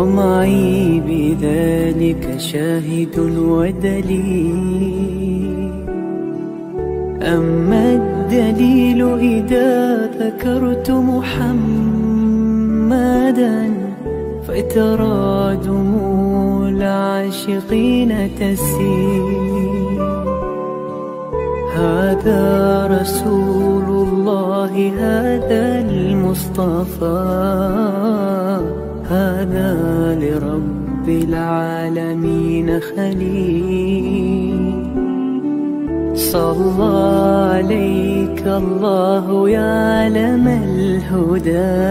ومعي بذلك شاهد ودليل. أما الدليل إذا ذكرت محمدا فترى دموع العاشقين تسيل. هذا رسول الله، هذا المصطفى، هذا لرب العالمين خليل. صلى عليك الله يا علم الهدى،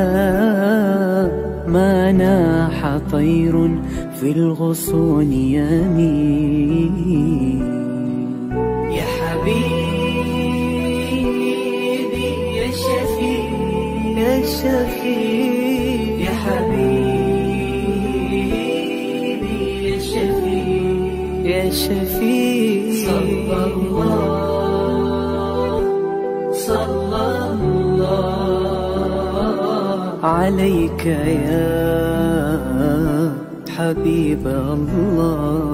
ما ناح طير في الغصون يمين. يا حبيبي يا شفيع يا شفيع، يا حبيبي يا شفيع يا شفيع. صلى الله عليك يا حبيب الله.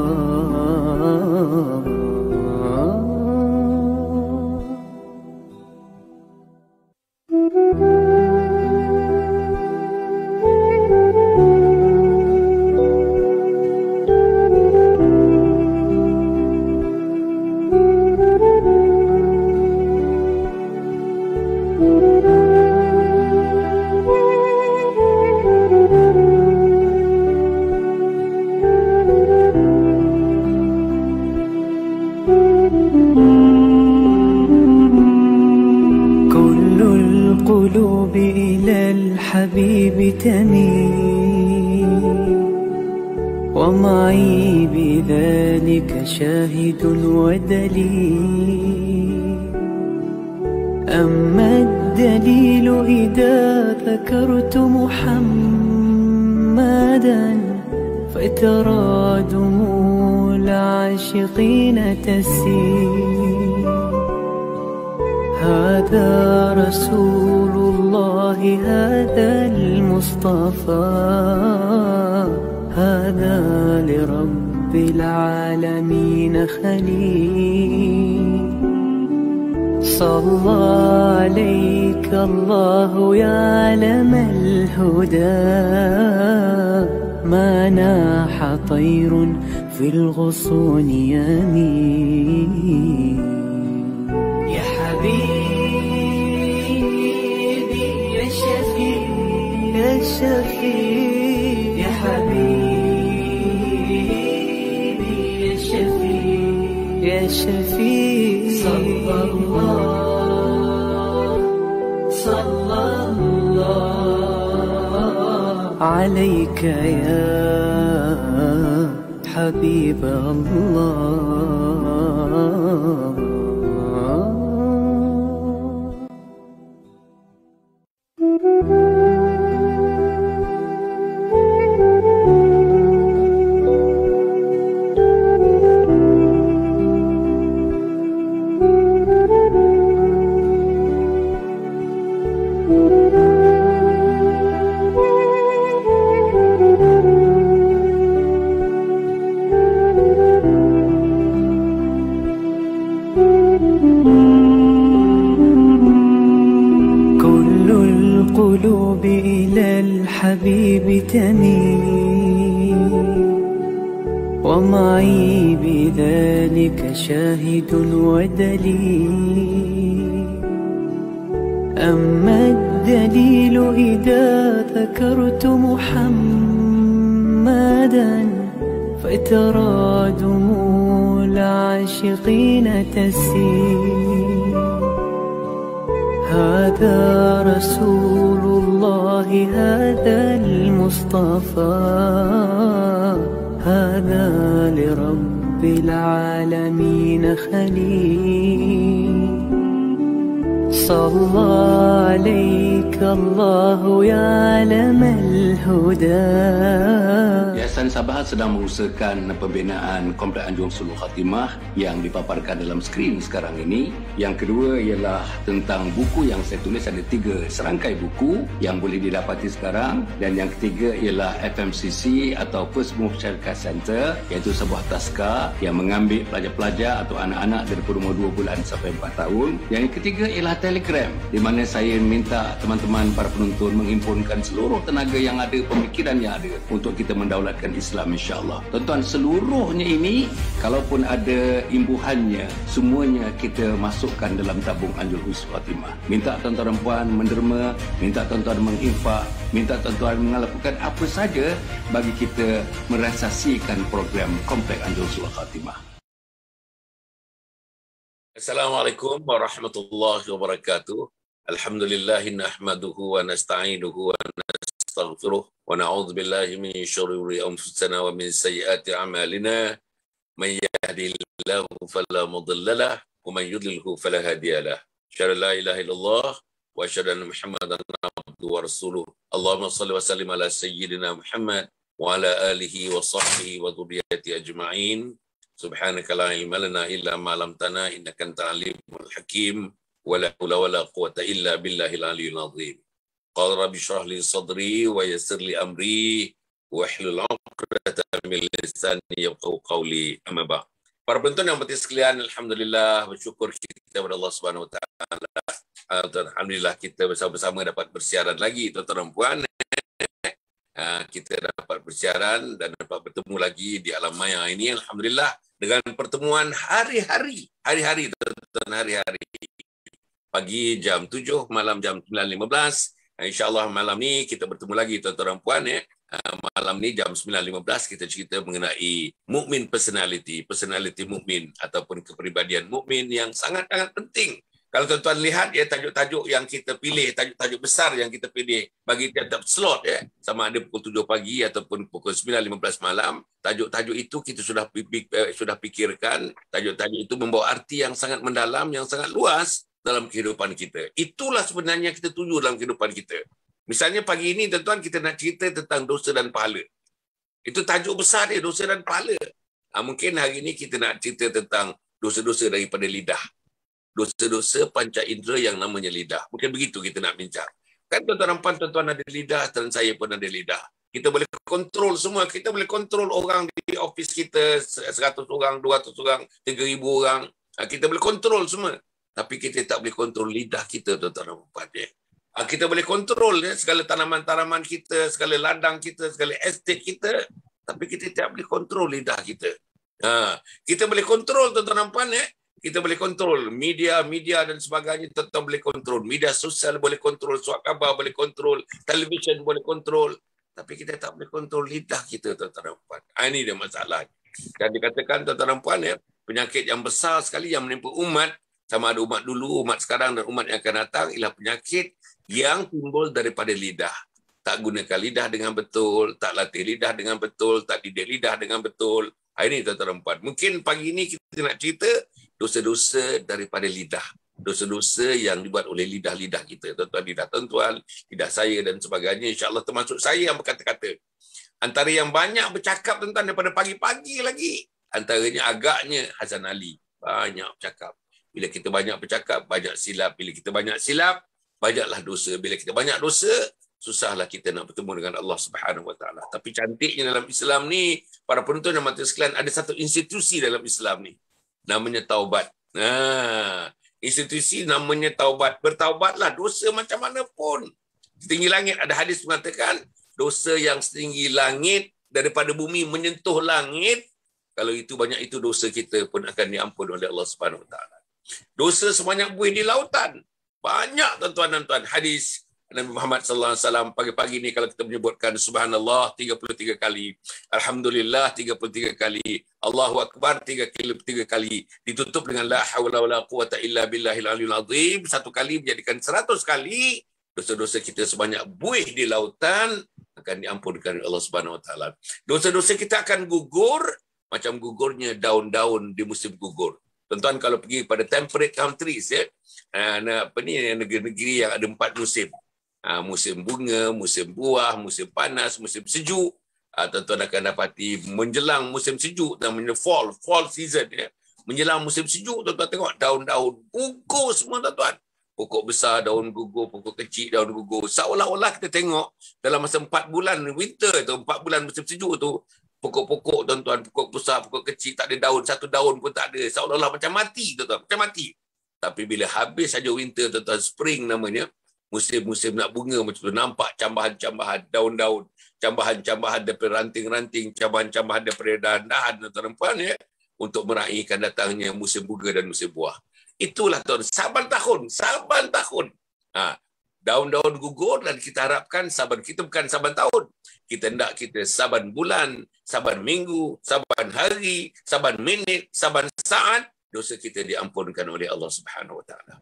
القلوب إلى الحبيب تميل، ومعي بذلك شاهد ودليل. أما الدليل إذا ذكرت محمدا فترى دموع العاشقين تسيل. هذا رسول الله، هذا المصطفى، هذا لرب العالمين خليل. صلى عليك الله يا علم الهدى، ما ناح طير في الغصون يمين. يا حبيبي يا شفيع يا شفيع، يا حبيبي يا شفيع يا شفيع. صلى الله عليك يا حبيب الله. القلوب إلى الحبيب تميل، ومعي بذلك شاهد ودليل. أما الدليل إذا ذكرت محمدا فترى دموع العاشقين تسيل. هذا رسول الله، هذا المصطفى، هذا لرب العالمين خليل. صلى عليك الله يا علم الهدى. يا Tuan-tuan dan sahabat sedang mengusahakan pembinaan Komplek Anjung Sulul Khatimah yang dipaparkan dalam skrin sekarang ini. Yang kedua ialah tentang buku yang saya tulis, ada 3 serangkai buku yang boleh didapati sekarang. Dan yang ketiga ialah FMCC atau First Move Syarikat Center, iaitu sebuah taska yang mengambil pelajar-pelajar atau anak-anak dari umur 2 bulan sampai 4 tahun. Yang ketiga ialah Telegram, di mana saya minta teman-teman para penonton menghimpunkan seluruh tenaga yang ada, pemikiran yang ada untuk kita mendaulatkan Islam, insya-Allah. Tuan-tuan, seluruhnya ini kalaupun ada imbuhannya, semuanya kita masukkan dalam tabung Anjung Sulul Khatimah. Minta tuan-tuan dan puan menderma, minta tuan-tuan menginfak, minta tuan-tuan melakukan apa saja bagi kita merealisasikan program Komplek Anjung Sulul Khatimah. Assalamualaikum warahmatullahi wabarakatuh. Alhamdulillah nahmaduhu wa nasta'inuhu wa nastaghfiruh wa na'udzu billahi min syururi anfusina wa min sayyiati a'malina. Man yahdihillahu fala mudilla lahu wa man yudlilhu fala hadiya lahu. Asyhadu an la ilaha illallah wa asyhadu anna Muhammadan abduhu wa rasuluh. Allahumma shalli wa sallim ala sayyidina Muhammad wa ala alihi wa sahbihi wa dhurriyyati ajma'in. Subhanaka la ilma lana illa ma 'allamtana innaka antal alimul hakim. ولا حول ولا قوة إلا بالله العلي العظيم. قال رب اشرح لي صدري ويسر لي أمري واحلل عقدة من لساني يفقهوا قولي. أما بعد. Para penonton yang berhati sekalian, alhamdulillah, bersyukur kita kepada Allah Subhanahu wa taala. Alhamdulillah kita bersama-sama dapat bersiaran lagi, tuan-tuan dan puan. Kita dapat bersiaran dan dapat bertemu lagi di alam maya ini, alhamdulillah, dengan pertemuan hari-hari, tuan-tuan, hari-hari. Pagi jam 7, malam jam 9.15. InsyaAllah malam ni kita bertemu lagi tuan-tuan dan puan. Malam ni jam 9.15 kita cerita mengenai mukmin personality mukmin ataupun kepribadian mukmin yang sangat-sangat penting. Kalau tuan-tuan lihat tajuk-tajuk yang kita pilih, tajuk-tajuk besar yang kita pilih bagi tiap-tiap slot sama ada pukul 7 pagi ataupun pukul 9.15 malam, tajuk-tajuk itu kita sudah pikirkan. Tajuk-tajuk itu membawa arti yang sangat mendalam, yang sangat luas dalam kehidupan kita. Itulah sebenarnya kita tuju dalam kehidupan kita. Misalnya pagi ini tuan-tuan kita nak cerita tentang dosa dan pahala. Itu tajuk besar dia, dosa dan pahala. Mungkin hari ini kita nak cerita tentang dosa-dosa daripada lidah. Dosa-dosa panca indera yang namanya lidah. Mungkin begitu kita nak bincang. Kan tuan-tuan dan puan, tuan-tuan ada lidah dan saya pun ada lidah. Kita boleh kontrol semua. Kita boleh kontrol orang di office kita, 100 orang, 200 orang, 3,000 orang. Kita boleh kontrol semua. Tapi kita tak boleh kontrol lidah kita, tuan-tuan dan puan. Kita boleh kontrol segala tanaman-tanaman kita, segala ladang kita, segala estate kita. Tapi kita tak boleh kontrol lidah kita. Kita boleh kontrol, tuan-tuan dan puan. Kita boleh kontrol media dan sebagainya, tuan-tuan boleh kontrol. Media sosial boleh kontrol, surat khabar boleh kontrol, televisyen boleh kontrol. Tapi kita tak boleh kontrol lidah kita, tuan-tuan dan puan. Ini dia masalah. Dan dikatakan, tuan-tuan dan puan, penyakit yang besar sekali yang menimpa umat, sama ada umat dulu, umat sekarang dan umat yang akan datang, ialah penyakit yang timbul daripada lidah. Tak gunakan lidah dengan betul, tak latih lidah dengan betul, tak didik lidah dengan betul. Ini tuan-tuan dan puan. Mungkin pagi ini kita nak cerita dosa-dosa daripada lidah. Dosa-dosa yang dibuat oleh lidah-lidah kita. Tuan-tuan, lidah tuan-tuan, lidah saya dan sebagainya. InsyaAllah termasuk saya yang berkata-kata. Antara yang banyak bercakap tuan-tuan daripada pagi-pagi lagi, antaranya agaknya Hasan Ali. Banyak bercakap. Bila kita banyak bercakap, banyak silap. Bila kita banyak silap, banyaklah dosa. Bila kita banyak dosa, susahlah kita nak bertemu dengan Allah Subhanahu Wa Taala. Tapi cantiknya dalam Islam ni, para penonton dan mata sekalian, ada satu institusi dalam Islam ni. Namanya taubat. Institusi namanya taubat. Bertaubatlah dosa macam mana pun. Setinggi langit, ada hadis mengatakan, dosa yang setinggi langit daripada bumi menyentuh langit, kalau itu banyak itu dosa kita pun akan diampun oleh Allah Subhanahu Wa Taala. Dosa sebanyak buih di lautan. Banyak tuan-tuan dan tuan. Hadis Nabi Muhammad sallallahu alaihi wasallam pagi-pagi ni kalau kita menyebutkan subhanallah 33 kali, alhamdulillah 33 kali, Allahu akbar 3 kali, ditutup dengan la haula wala quwata illa billahil aliyil azim, satu kali menjadikan 100 kali, dosa-dosa kita sebanyak buih di lautan akan diampunkan oleh Allah Subhanahu wa taala. Dosa-dosa kita akan gugur macam gugurnya daun-daun di musim gugur. Tuan-tuan kalau pergi pada temperate countries negeri-negeri yang ada 4 musim. Musim bunga, musim buah, musim panas, musim sejuk. tuan-tuan akan dapati menjelang musim sejuk dan fall season ya. Menjelang musim sejuk, tuan-tuan tengok daun-daun gugur semua tuan-tuan. Pokok besar daun gugur, pokok kecil daun gugur. Seolah-olah kita tengok dalam masa 4 bulan winter tu, 4 bulan musim sejuk tu, pokok-pokok tuan-tuan, pokok besar, pokok kecil tak ada daun, satu daun pun tak ada. Seolah-olah macam mati tuan-tuan, macam mati. Tapi bila habis saja winter tuan-tuan, spring namanya, musim-musim nak bunga macam tu, nampak cambahan-cambahan daun-daun, cambahan-cambahan daripada ranting-ranting, cambahan-cambahan daripada dahan tuan-tuan ya, untuk meraihkan datangnya musim bunga dan musim buah. Itulah tuan, saban tahun. Daun-daun gugur dan kita harapkan saban kita bukan saban tahun. Kita hendak kita saban bulan, saban minggu, saban hari, saban minit, saban saat, dosa kita diampunkan oleh Allah Subhanahu Wa Taala.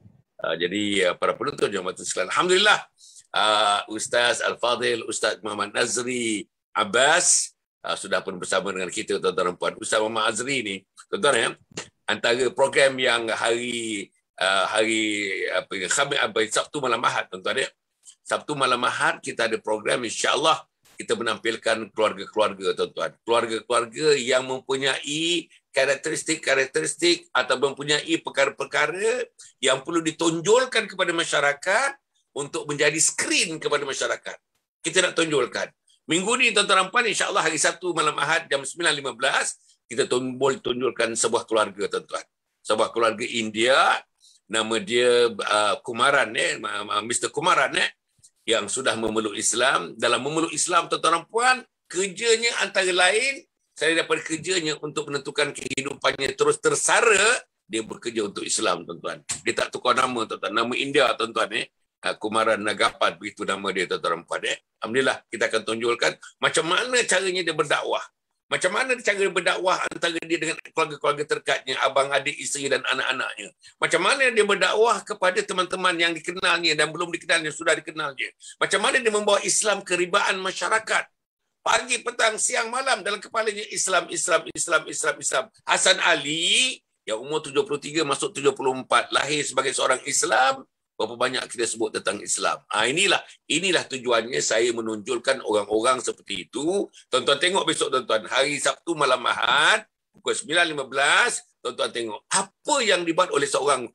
Jadi para penonton jemaah sekalian, alhamdulillah Ustaz Al-Fadhil, Ustaz Muhammad Nazri Abbas sudah pun bersama dengan kita tuan-tuan dan puan. Ustaz Muhammad Azri ni tuan-tuan ya, antara program yang hari Sabtu malam Ahad tuan-tuan ya. Sabtu malam Ahad kita ada program, insya-Allah kita menampilkan keluarga-keluarga tuan-tuan. Keluarga-keluarga yang mempunyai karakteristik atau mempunyai perkara-perkara yang perlu ditonjolkan kepada masyarakat untuk menjadi skrin kepada masyarakat. Kita nak tonjolkan. Minggu ni tuan-tuan dan puan, insya-Allah hari Sabtu malam Ahad jam 9.15 kita tonjolkan sebuah keluarga tuan-tuan. Sebuah keluarga India, nama dia Kumaran Mr. Kumaran yang sudah memeluk Islam. Dalam memeluk Islam tuan-tuan dan puan, kerjanya antara lain, saya dapat kerjanya untuk menentukan kehidupannya terus tersara, dia bekerja untuk Islam tuan-tuan. Dia tak tukar nama tuan-tuan, nama India tuan-tuan Kumaran Nagapat, begitu nama dia tuan-tuan dan puan. Alhamdulillah kita akan tunjulkan macam mana caranya dia berdakwah. Macam mana cara berdakwah antara dia dengan keluarga-keluarga terkatnya, abang, adik, isteri dan anak-anaknya. Macam mana dia berdakwah kepada teman-teman yang dikenalnya dan belum dikenalnya, sudah dikenalnya. Macam mana dia membawa Islam ke ribaan masyarakat. Pagi, petang, siang, malam dalam kepalanya Islam. Hasan Ali yang umur 73 masuk 74, lahir sebagai seorang Islam. Berapa banyak kita sebut tentang Islam. Inilah tujuannya saya menonjolkan orang-orang seperti itu. Tuan-tuan tengok besok tuan-tuan, hari Sabtu malam Ahad, pukul 9.15, tuan-tuan tengok apa yang dibuat oleh seorang,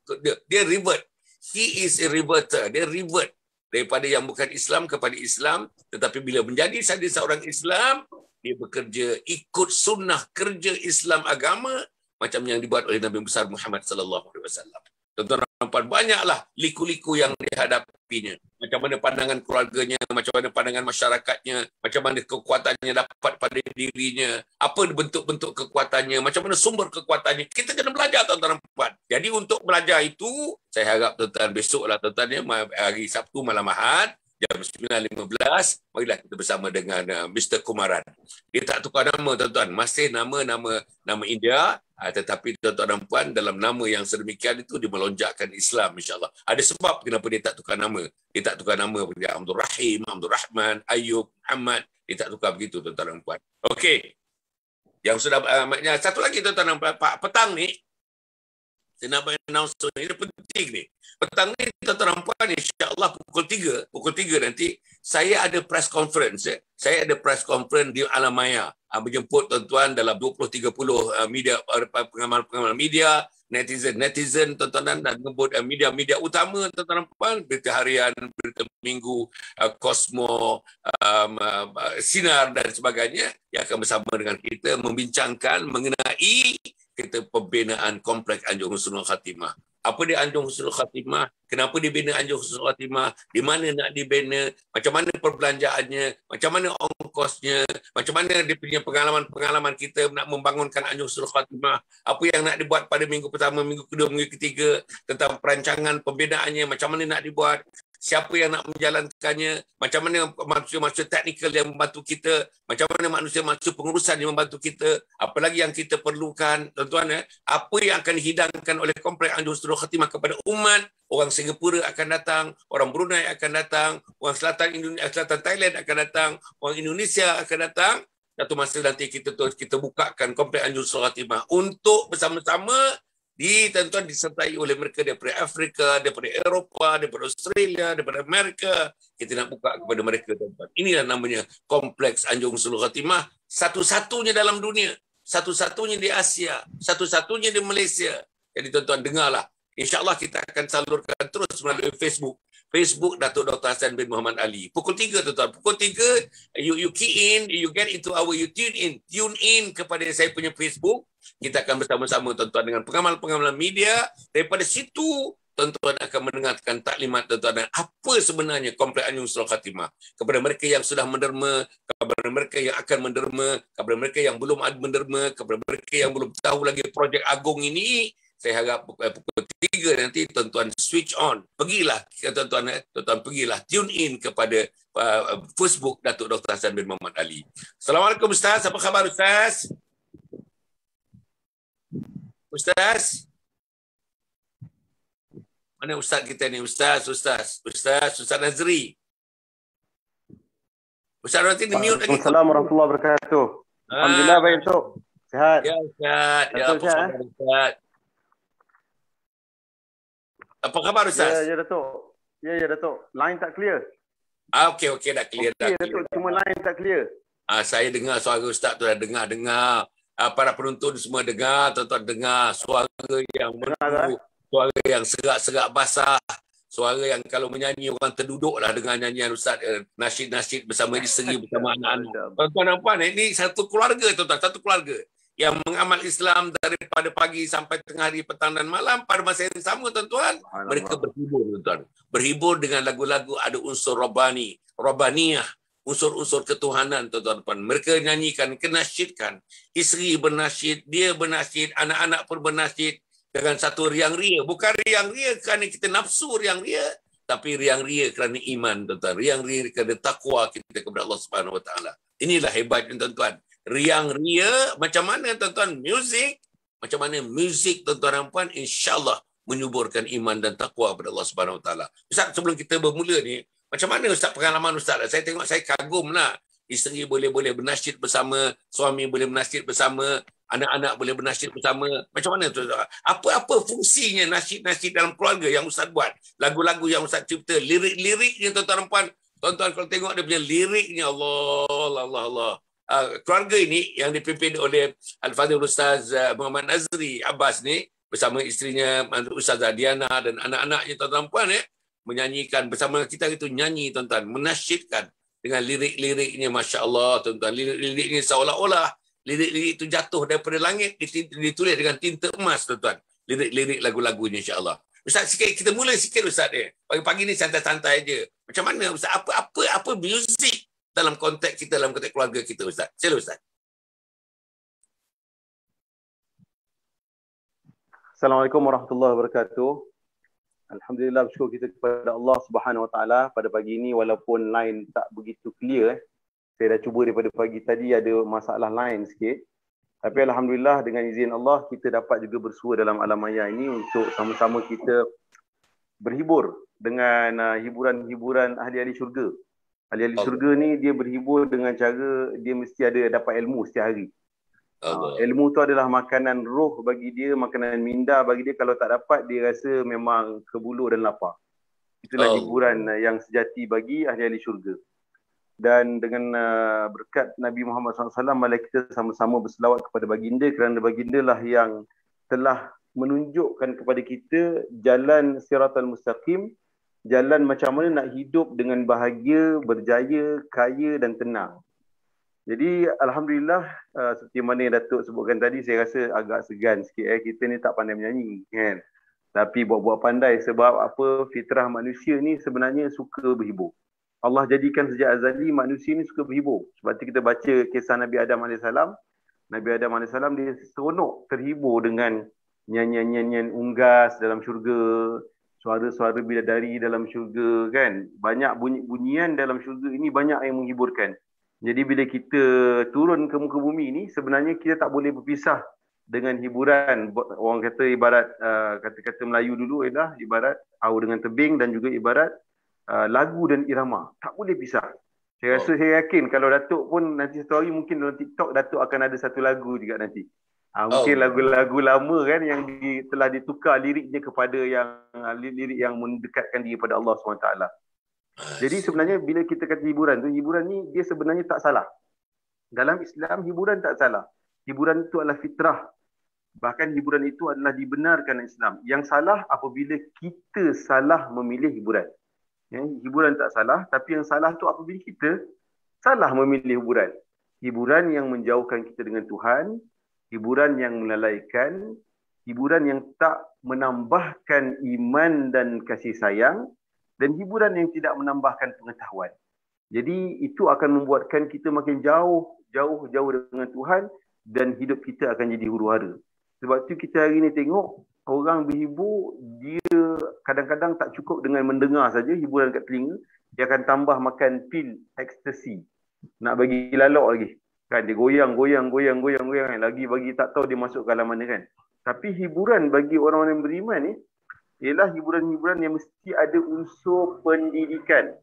dia revert. He is a reverter. Dia revert daripada yang bukan Islam kepada Islam, tetapi bila menjadi saja seorang Islam, dia bekerja ikut sunnah kerja Islam agama macam yang dibuat oleh Nabi besar Muhammad sallallahu alaihi wasallam. Tuan-tuan dan puan, banyaklah liku-liku yang dihadapinya. Macam mana pandangan keluarganya, macam mana pandangan masyarakatnya, macam mana kekuatannya dapat pada dirinya, apa bentuk-bentuk kekuatannya, macam mana sumber kekuatannya. Kita kena belajar tuan-tuan dan puan. Jadi untuk belajar itu, saya harap tuan-tuan besoklah tuan-tuan hari Sabtu malam Ahad, jam 9.15, marilah kita bersama dengan Mr. Kumaran. Dia tak tukar nama tuan-tuan, masih nama India, tetapi tuan-tuan dan puan dalam nama yang sedemikian itu dia melonjakkan Islam insya-Allah. Ada sebab kenapa dia tak tukar nama. Dia tak tukar nama seperti Abdul Rahim, Abdul Rahman, Ayub, Muhammad, dia tak tukar begitu tuan-tuan dan puan. Okey. Yang sudah satu lagi tuan-tuan dan puan, petang ni saya nak announce ini penting ni. Petang ni tuan-tuan dan puan, insya-Allah pukul 3 nanti saya ada press conference. Saya ada press conference di Alam Maya. Menjemput tuan-tuan dalam 20-30 media, pengamal-pengamal media, netizen tuan-tuan, dan menjemput media-media utama tuan-tuan dan puan, berita harian, berita minggu, Kosmo, Sinar dan sebagainya yang akan bersama dengan kita membincangkan mengenai kita pembinaan kompleks Anjung Husnul Khatimah. Apa dia Anjung Husnul Khatimah? Kenapa dibina Anjung Husnul Khatimah? Di mana nak dibina? Macam mana perbelanjaannya? Macam mana ongkosnya? Macam mana dia punya pengalaman kita nak membangunkan Anjung Husnul Khatimah? Apa yang nak dibuat pada minggu pertama, minggu kedua, minggu ketiga tentang perancangan pembinaannya? Macam mana nak dibuat? Siapa yang nak menjalankannya, macam mana manusia-manusia teknikal yang membantu kita, macam mana manusia-manusia pengurusan yang membantu kita, apa lagi yang kita perlukan, tuan-tuan, apa yang akan dihidangkan oleh kompleks Anjung Husnul Khatimah kepada umat. Orang Singapura akan datang, orang Brunei akan datang, orang Selatan Thailand akan datang, orang Indonesia akan datang. Satu masa nanti kita bukakan kompleks Anjung Husnul Khatimah untuk bersama-sama tuan-tuan disertai oleh mereka daripada Afrika, daripada Eropah, daripada Australia, daripada Amerika. Kita nak buka kepada mereka, tuan-tuan. Inilah namanya Kompleks Anjung Sulul Khatimah, satu-satunya dalam dunia, satu-satunya di Asia, satu-satunya di Malaysia. Jadi tuan-tuan dengarlah. InsyaAllah kita akan salurkan terus melalui Facebook. Facebook Datuk Dr. Hassan bin Muhammad Ali. Pukul 3 tuan-tuan. Pukul 3 you key in, you get into our, you tune in kepada saya punya Facebook. Kita akan bersama-sama tuan-tuan dengan pengamal-pengamal media. Daripada situ tuan-tuan akan mendengarkan taklimat tuan-tuan apa sebenarnya Kompleks Anjung Sulul Khatimah. Kepada mereka yang sudah menderma, kepada mereka yang akan menderma, kepada mereka yang belum ada menderma, kepada mereka yang belum tahu lagi projek agung ini, saya harap pukul 3 nanti tuan-tuan switch on. Pergilah tuan-tuan pergilah tune in kepada Facebook Datuk Dr. Hassan bin Muhammad Ali. Assalamualaikum Ustaz. Apa khabar Ustaz? Ustaz? Mana Ustaz kita ni? Ustaz Nazri. Ustaz nanti di mute lagi. Assalamualaikum warahmatullahi wabarakatuh. Alhamdulillah baik Datuk. Sihat. Ya Ustaz. Ya apa khabar Ustaz? Apa khabar Ustaz? Ya Datuk. Ya Datuk. Line tak clear. Okey dah clear dah. Datuk, cuma line tak clear. Saya dengar suara Ustaz tu dah dengar. Para penonton semua dengar, tuan-tuan dengar suara yang merdu, suara yang serak-serak basah, suara yang kalau menyanyi orang terduduklah dengan nyanyian Ustaz, nasyid-nasyid bersama isteri, bersama anak-anak. Tuan-tuan nampak ini satu keluarga tuan-tuan, satu keluarga yang mengamal Islam daripada pagi sampai tengah hari, petang dan malam. Pada masa yang sama tuan-tuan, mereka berhibur tuan-tuan. Berhibur dengan lagu-lagu ada unsur Rabbaniyah, unsur-unsur ketuhanan tuan-tuan. Mereka nyanyikan, kenasyidkan. Isteri bernasyid, dia bernasyid, anak-anak pun bernasyid dengan satu riang ria. Bukan riang ria kerana kita nafsu riang ria, tapi riang ria kerana iman tuan-tuan. Riang ria kerana takwa kita kepada Allah Subhanahu Wa Taala. Inilah hebatnya tuan-tuan. Riang ria macam mana tuan-tuan? Macam mana muzik tuan-tuan dan puan, insya-Allah menyuburkan iman dan takwa kepada Allah Subhanahu Wa Taala. Ustaz, sebelum kita bermula ni, macam mana Ustaz pengalaman Ustaz? Saya tengok, saya kagumlah. Isteri boleh bernasyid bersama, suami boleh bernasyid bersama, anak-anak boleh bernasyid bersama. Macam mana Ustaz? Apa fungsinya nasyid-nasyid dalam keluarga yang Ustaz buat? Lagu-lagu yang Ustaz cipta, lirik-liriknya tuan-tuan dan puan. Tuan-tuan kalau tengok dia punya liriknya, Allah. Keluarga ini yang dipimpin oleh Al-Fadhil Ustaz Muhammad Nazri Abbas ni bersama isterinya Ustazah Diana dan anak-anaknya tuan-tuan puan menyanyikan bersama kita itu, nyanyi tuan-tuan, menasyidkan dengan lirik-liriknya, masya-Allah tuan-tuan. Lirik-liriknya seolah-olah lirik-lirik itu jatuh daripada langit, ditulis dengan tinta emas tuan-tuan. Lirik-lirik lagu-lagunya, insya-Allah. Ustaz, kita mula sikit Ustaz pagi-pagi ni santai-santai aja. Macam mana Ustaz? Apa muzik dalam konteks kita, dalam konteks keluarga kita Ustaz? Sila Ustaz. Assalamualaikum warahmatullahi wabarakatuh. Alhamdulillah, bersyukur kita kepada Allah Subhanahu Wa Taala pada pagi ini, walaupun line tak begitu clear. Saya dah cuba daripada pagi tadi, ada masalah line sikit. Tapi alhamdulillah dengan izin Allah kita dapat juga bersua dalam alam maya ini untuk sama-sama kita berhibur dengan hiburan-hiburan ahli-ahli syurga. Ahli-ahli syurga ni dia berhibur dengan cara dia mesti ada dapat ilmu setiap hari. Ilmu tu adalah makanan roh bagi dia, makanan minda bagi dia. Kalau tak dapat, dia rasa memang kebulu dan lapar. Itulah hiburan yang sejati bagi ahli-ahli syurga. Dan dengan berkat Nabi Muhammad SAW, mari kita sama-sama berselawat kepada baginda, kerana baginda lah yang telah menunjukkan kepada kita jalan siratal mustaqim, jalan macam mana nak hidup dengan bahagia, berjaya, kaya dan tenang. Jadi alhamdulillah, seperti mana yang Datuk sebutkan tadi, saya rasa agak segan sikit. Kita ni tak pandai menyanyi kan. Tapi buat-buat pandai, sebab apa, fitrah manusia ni sebenarnya suka berhibur. Allah jadikan sejak azali manusia ni suka berhibur. Sebab tu kita baca kisah Nabi Adam AS. Nabi Adam AS dia seronok terhibur dengan nyanyian-nyanyian unggas dalam syurga, suara-suara bidadari dalam syurga kan. Banyak bunyi-bunyian dalam syurga ini, banyak yang menghiburkan. Jadi bila kita turun ke muka bumi ni, sebenarnya kita tak boleh berpisah dengan hiburan. Orang kata ibarat, kata-kata Melayu dulu ialah ibarat au dengan tebing, dan juga ibarat lagu dan irama. Tak boleh pisah. Saya rasa, saya yakin kalau Datuk pun nanti satu hari mungkin dalam TikTok, Datuk akan ada satu lagu juga nanti. Mungkin Oh. lagu-lagu lama kan yang telah ditukar liriknya kepada yang lirik yang mendekatkan diri pada Allah SWT. Jadi sebenarnya bila kita kata hiburan tu, hiburan ni dia sebenarnya tak salah. Dalam Islam hiburan tak salah. Hiburan itu adalah fitrah. Bahkan hiburan itu adalah dibenarkan dalam Islam. Yang salah apabila kita salah memilih hiburan. Ya, hiburan tak salah, tapi yang salah tu apabila kita salah memilih hiburan. Hiburan yang menjauhkan kita dengan Tuhan, hiburan yang melalaikan, hiburan yang tak menambahkan iman dan kasih sayang, dan hiburan yang tidak menambahkan pengetahuan. Jadi itu akan membuatkan kita makin jauh dengan Tuhan dan hidup kita akan jadi huru-hara. Sebab tu kita hari ni tengok orang berhibur, dia kadang-kadang tak cukup dengan mendengar saja hiburan kat telinga, dia akan tambah makan pil ekstasi. Nak bagi lalok lagi. Kan dia goyang lagi bagi tak tahu dia masuk ke alam mana kan. Tapi hiburan bagi orang-orang yang beriman ni ialah hiburan-hiburan yang mesti ada unsur pendidikan.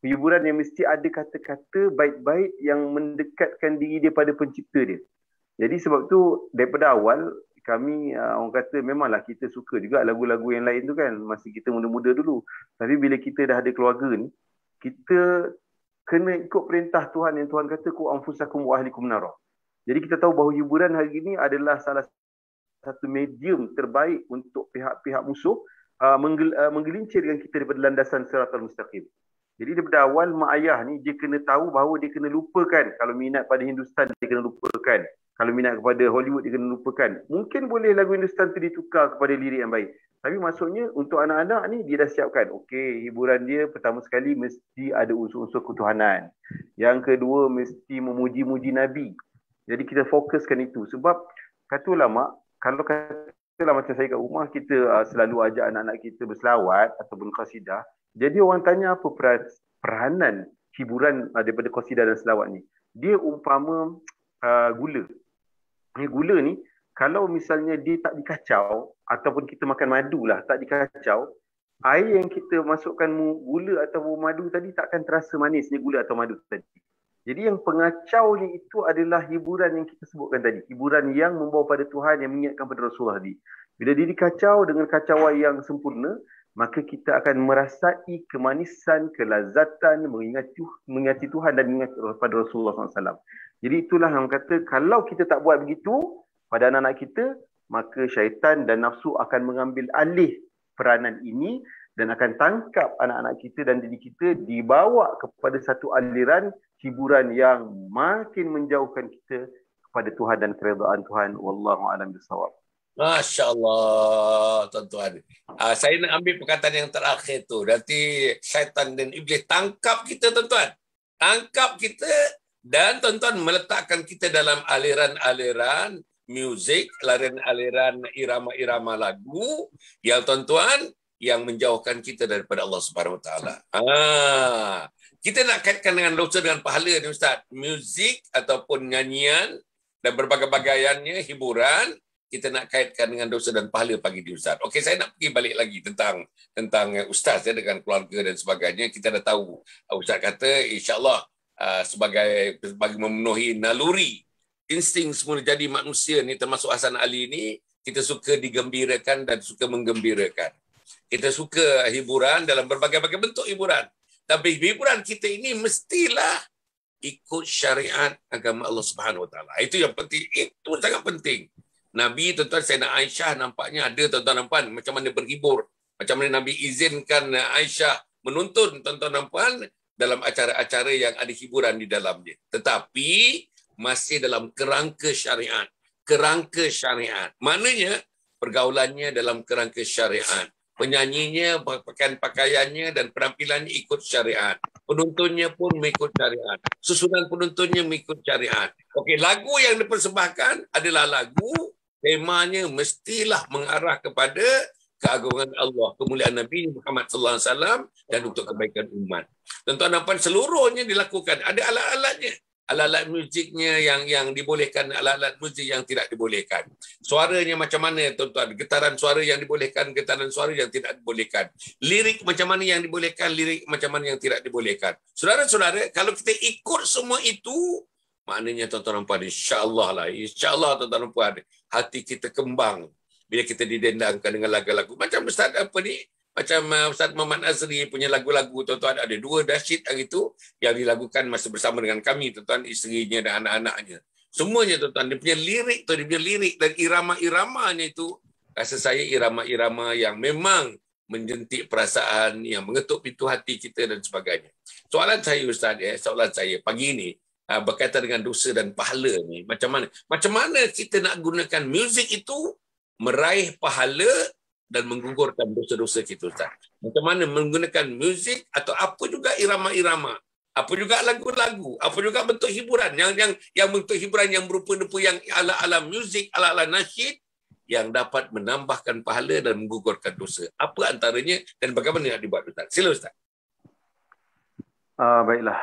Hiburan yang mesti ada kata-kata baik-baik yang mendekatkan diri dia pada pencipta dia. Jadi sebab tu daripada awal kami orang kata memanglah kita suka juga lagu-lagu yang lain tu kan masa kita muda-muda dulu. Tapi bila kita dah ada keluarga ni, kita kena ikut perintah Tuhan yang Tuhan kata ku anfusakum wa ahlikum nar. Jadi kita tahu bahawa hiburan hari ini adalah salah satu medium terbaik untuk pihak-pihak musuh menggelincirkan kita daripada landasan siratal mustaqim. Jadi daripada awal mak ayah ni dia kena tahu bahawa dia kena lupakan. Kalau minat pada Hindustan dia kena lupakan. Kalau minat kepada Hollywood dia kena lupakan. Mungkin boleh lagu Hindustan tu ditukar kepada lirik yang baik. Tapi maksudnya untuk anak-anak ni dia dah siapkan. Okey, hiburan dia pertama sekali mesti ada unsur-unsur ketuhanan. Yang kedua mesti memuji-muji Nabi. Jadi kita fokuskan itu. Sebab kata ulama, kalau katalah macam saya kat rumah, kita selalu ajak anak-anak kita berselawat ataupun qasidah. Jadi orang tanya apa peranan hiburan daripada qasidah dan selawat ni. Dia umpama gula. Gula ni kalau misalnya dia tak dikacau ataupun kita makan madu lah tak dikacau, air yang kita masukkan gula atau madu tadi takkan terasa manisnya gula atau madu tadi. Jadi yang pengacaunya itu adalah hiburan yang kita sebutkan tadi. Hiburan yang membawa pada Tuhan, yang mengingatkan pada Rasulullah tadi. Bila dia dikacau dengan kacauan yang sempurna, maka kita akan merasai kemanisan, kelazatan, mengingati Tuhan dan mengingat pada Rasulullah SAW. Jadi itulah yang kata, kalau kita tak buat begitu pada anak-anak kita, maka syaitan dan nafsu akan mengambil alih peranan ini dan akan tangkap anak-anak kita dan diri kita dibawa kepada satu aliran hiburan yang makin menjauhkan kita kepada Tuhan dan keredaan Tuhan. Wallahu a'lam bishawab. Masya Allah, tuan-tuan. Saya nak ambil perkataan yang terakhir tu. Nanti syaitan dan iblis tangkap kita, tuan-tuan. Tangkap kita dan tuan-tuan meletakkan kita dalam aliran-aliran muzik, aliran-aliran irama-irama lagu yang tuan-tuan yang menjauhkan kita daripada Allah Subhanahu Wa Taala. Kita nak kaitkan dengan dosa dengan pahala ni Ustaz. Muzik ataupun nyanyian dan berbagai-bagaiannya hiburan, kita nak kaitkan dengan dosa dan pahala pagi di Ustaz. Okey, saya nak pergi balik lagi tentang Ustaz ya, dengan keluarga dan sebagainya. Kita dah tahu Ustaz kata insya-Allah sebagai memenuhi naluri insting semula jadi manusia ni termasuk Hasan Ali ni, kita suka digembirakan dan suka menggembirakan. Kita suka hiburan dalam berbagai-bagai bentuk hiburan. Tapi hiburan kita ini mestilah ikut syariat agama Allah Subhanahu Wa Taala. Itu yang penting, itu sangat penting. Nabi, tuan-tuan, Sayyidina Aisyah nampaknya ada, tuan-tuan nampak macam mana berhibur. Macam mana Nabi izinkan Aisyah menuntun, tuan-tuan nampak, dalam acara-acara yang ada hiburan di dalamnya. Tetapi masih dalam kerangka syariat. Kerangka syariat. Maknanya pergaulannya dalam kerangka syariat. Penyanyinya, pakaiannya dan penampilannya ikut syariat. Penontonnya pun mengikut syariat. Susunan penontonnya mengikut syariat. Okey, lagu yang dipersembahkan adalah lagu temanya mestilah mengarah kepada keagungan Allah, kemuliaan Nabi Muhammad sallallahu alaihi wasallam dan untuk kebaikan umat. Tuan-tuan nampak seluruhnya dilakukan. Ada alat-alatnya. Alat-alat muziknya yang dibolehkan, alat-alat muzik yang tidak dibolehkan. Suaranya macam mana, tuan-tuan? Getaran suara yang dibolehkan, getaran suara yang tidak dibolehkan. Lirik macam mana yang dibolehkan, lirik macam mana yang tidak dibolehkan. Saudara-saudara, kalau kita ikut semua itu, maknanya tuan-tuan dan puan, insya-Allah lah, insya-Allah tuan-tuan dan puan, hati kita kembang bila kita didendangkan dengan lagu-lagu macam Ustaz apa ni, macam Ustaz Muhammad Nazri punya lagu-lagu, tuan-tuan, ada 2 nasyid hari itu yang dilakukan masa bersama dengan kami, tuan-tuan, isterinya dan anak-anaknya. Semuanya tuan-tuan, dia punya lirik dan irama-iramanya itu, rasa saya irama-irama yang memang menjentik perasaan, yang mengetuk pintu hati kita dan sebagainya. Soalan saya Ustaz, soalan saya pagi ini berkaitan dengan dosa dan pahala ni, macam mana kita nak gunakan muzik itu meraih pahala dan menggugurkan dosa-dosa kita Ustaz. Macam mana menggunakan muzik atau apa juga irama-irama, apa juga lagu-lagu, apa juga bentuk hiburan yang bentuk hiburan yang berupa-rupa yang ala-ala muzik, ala-ala nasyid yang dapat menambahkan pahala dan menggugurkan dosa. Apa antaranya dan bagaimana nak dibuat Ustaz? Sila Ustaz. Baiklah.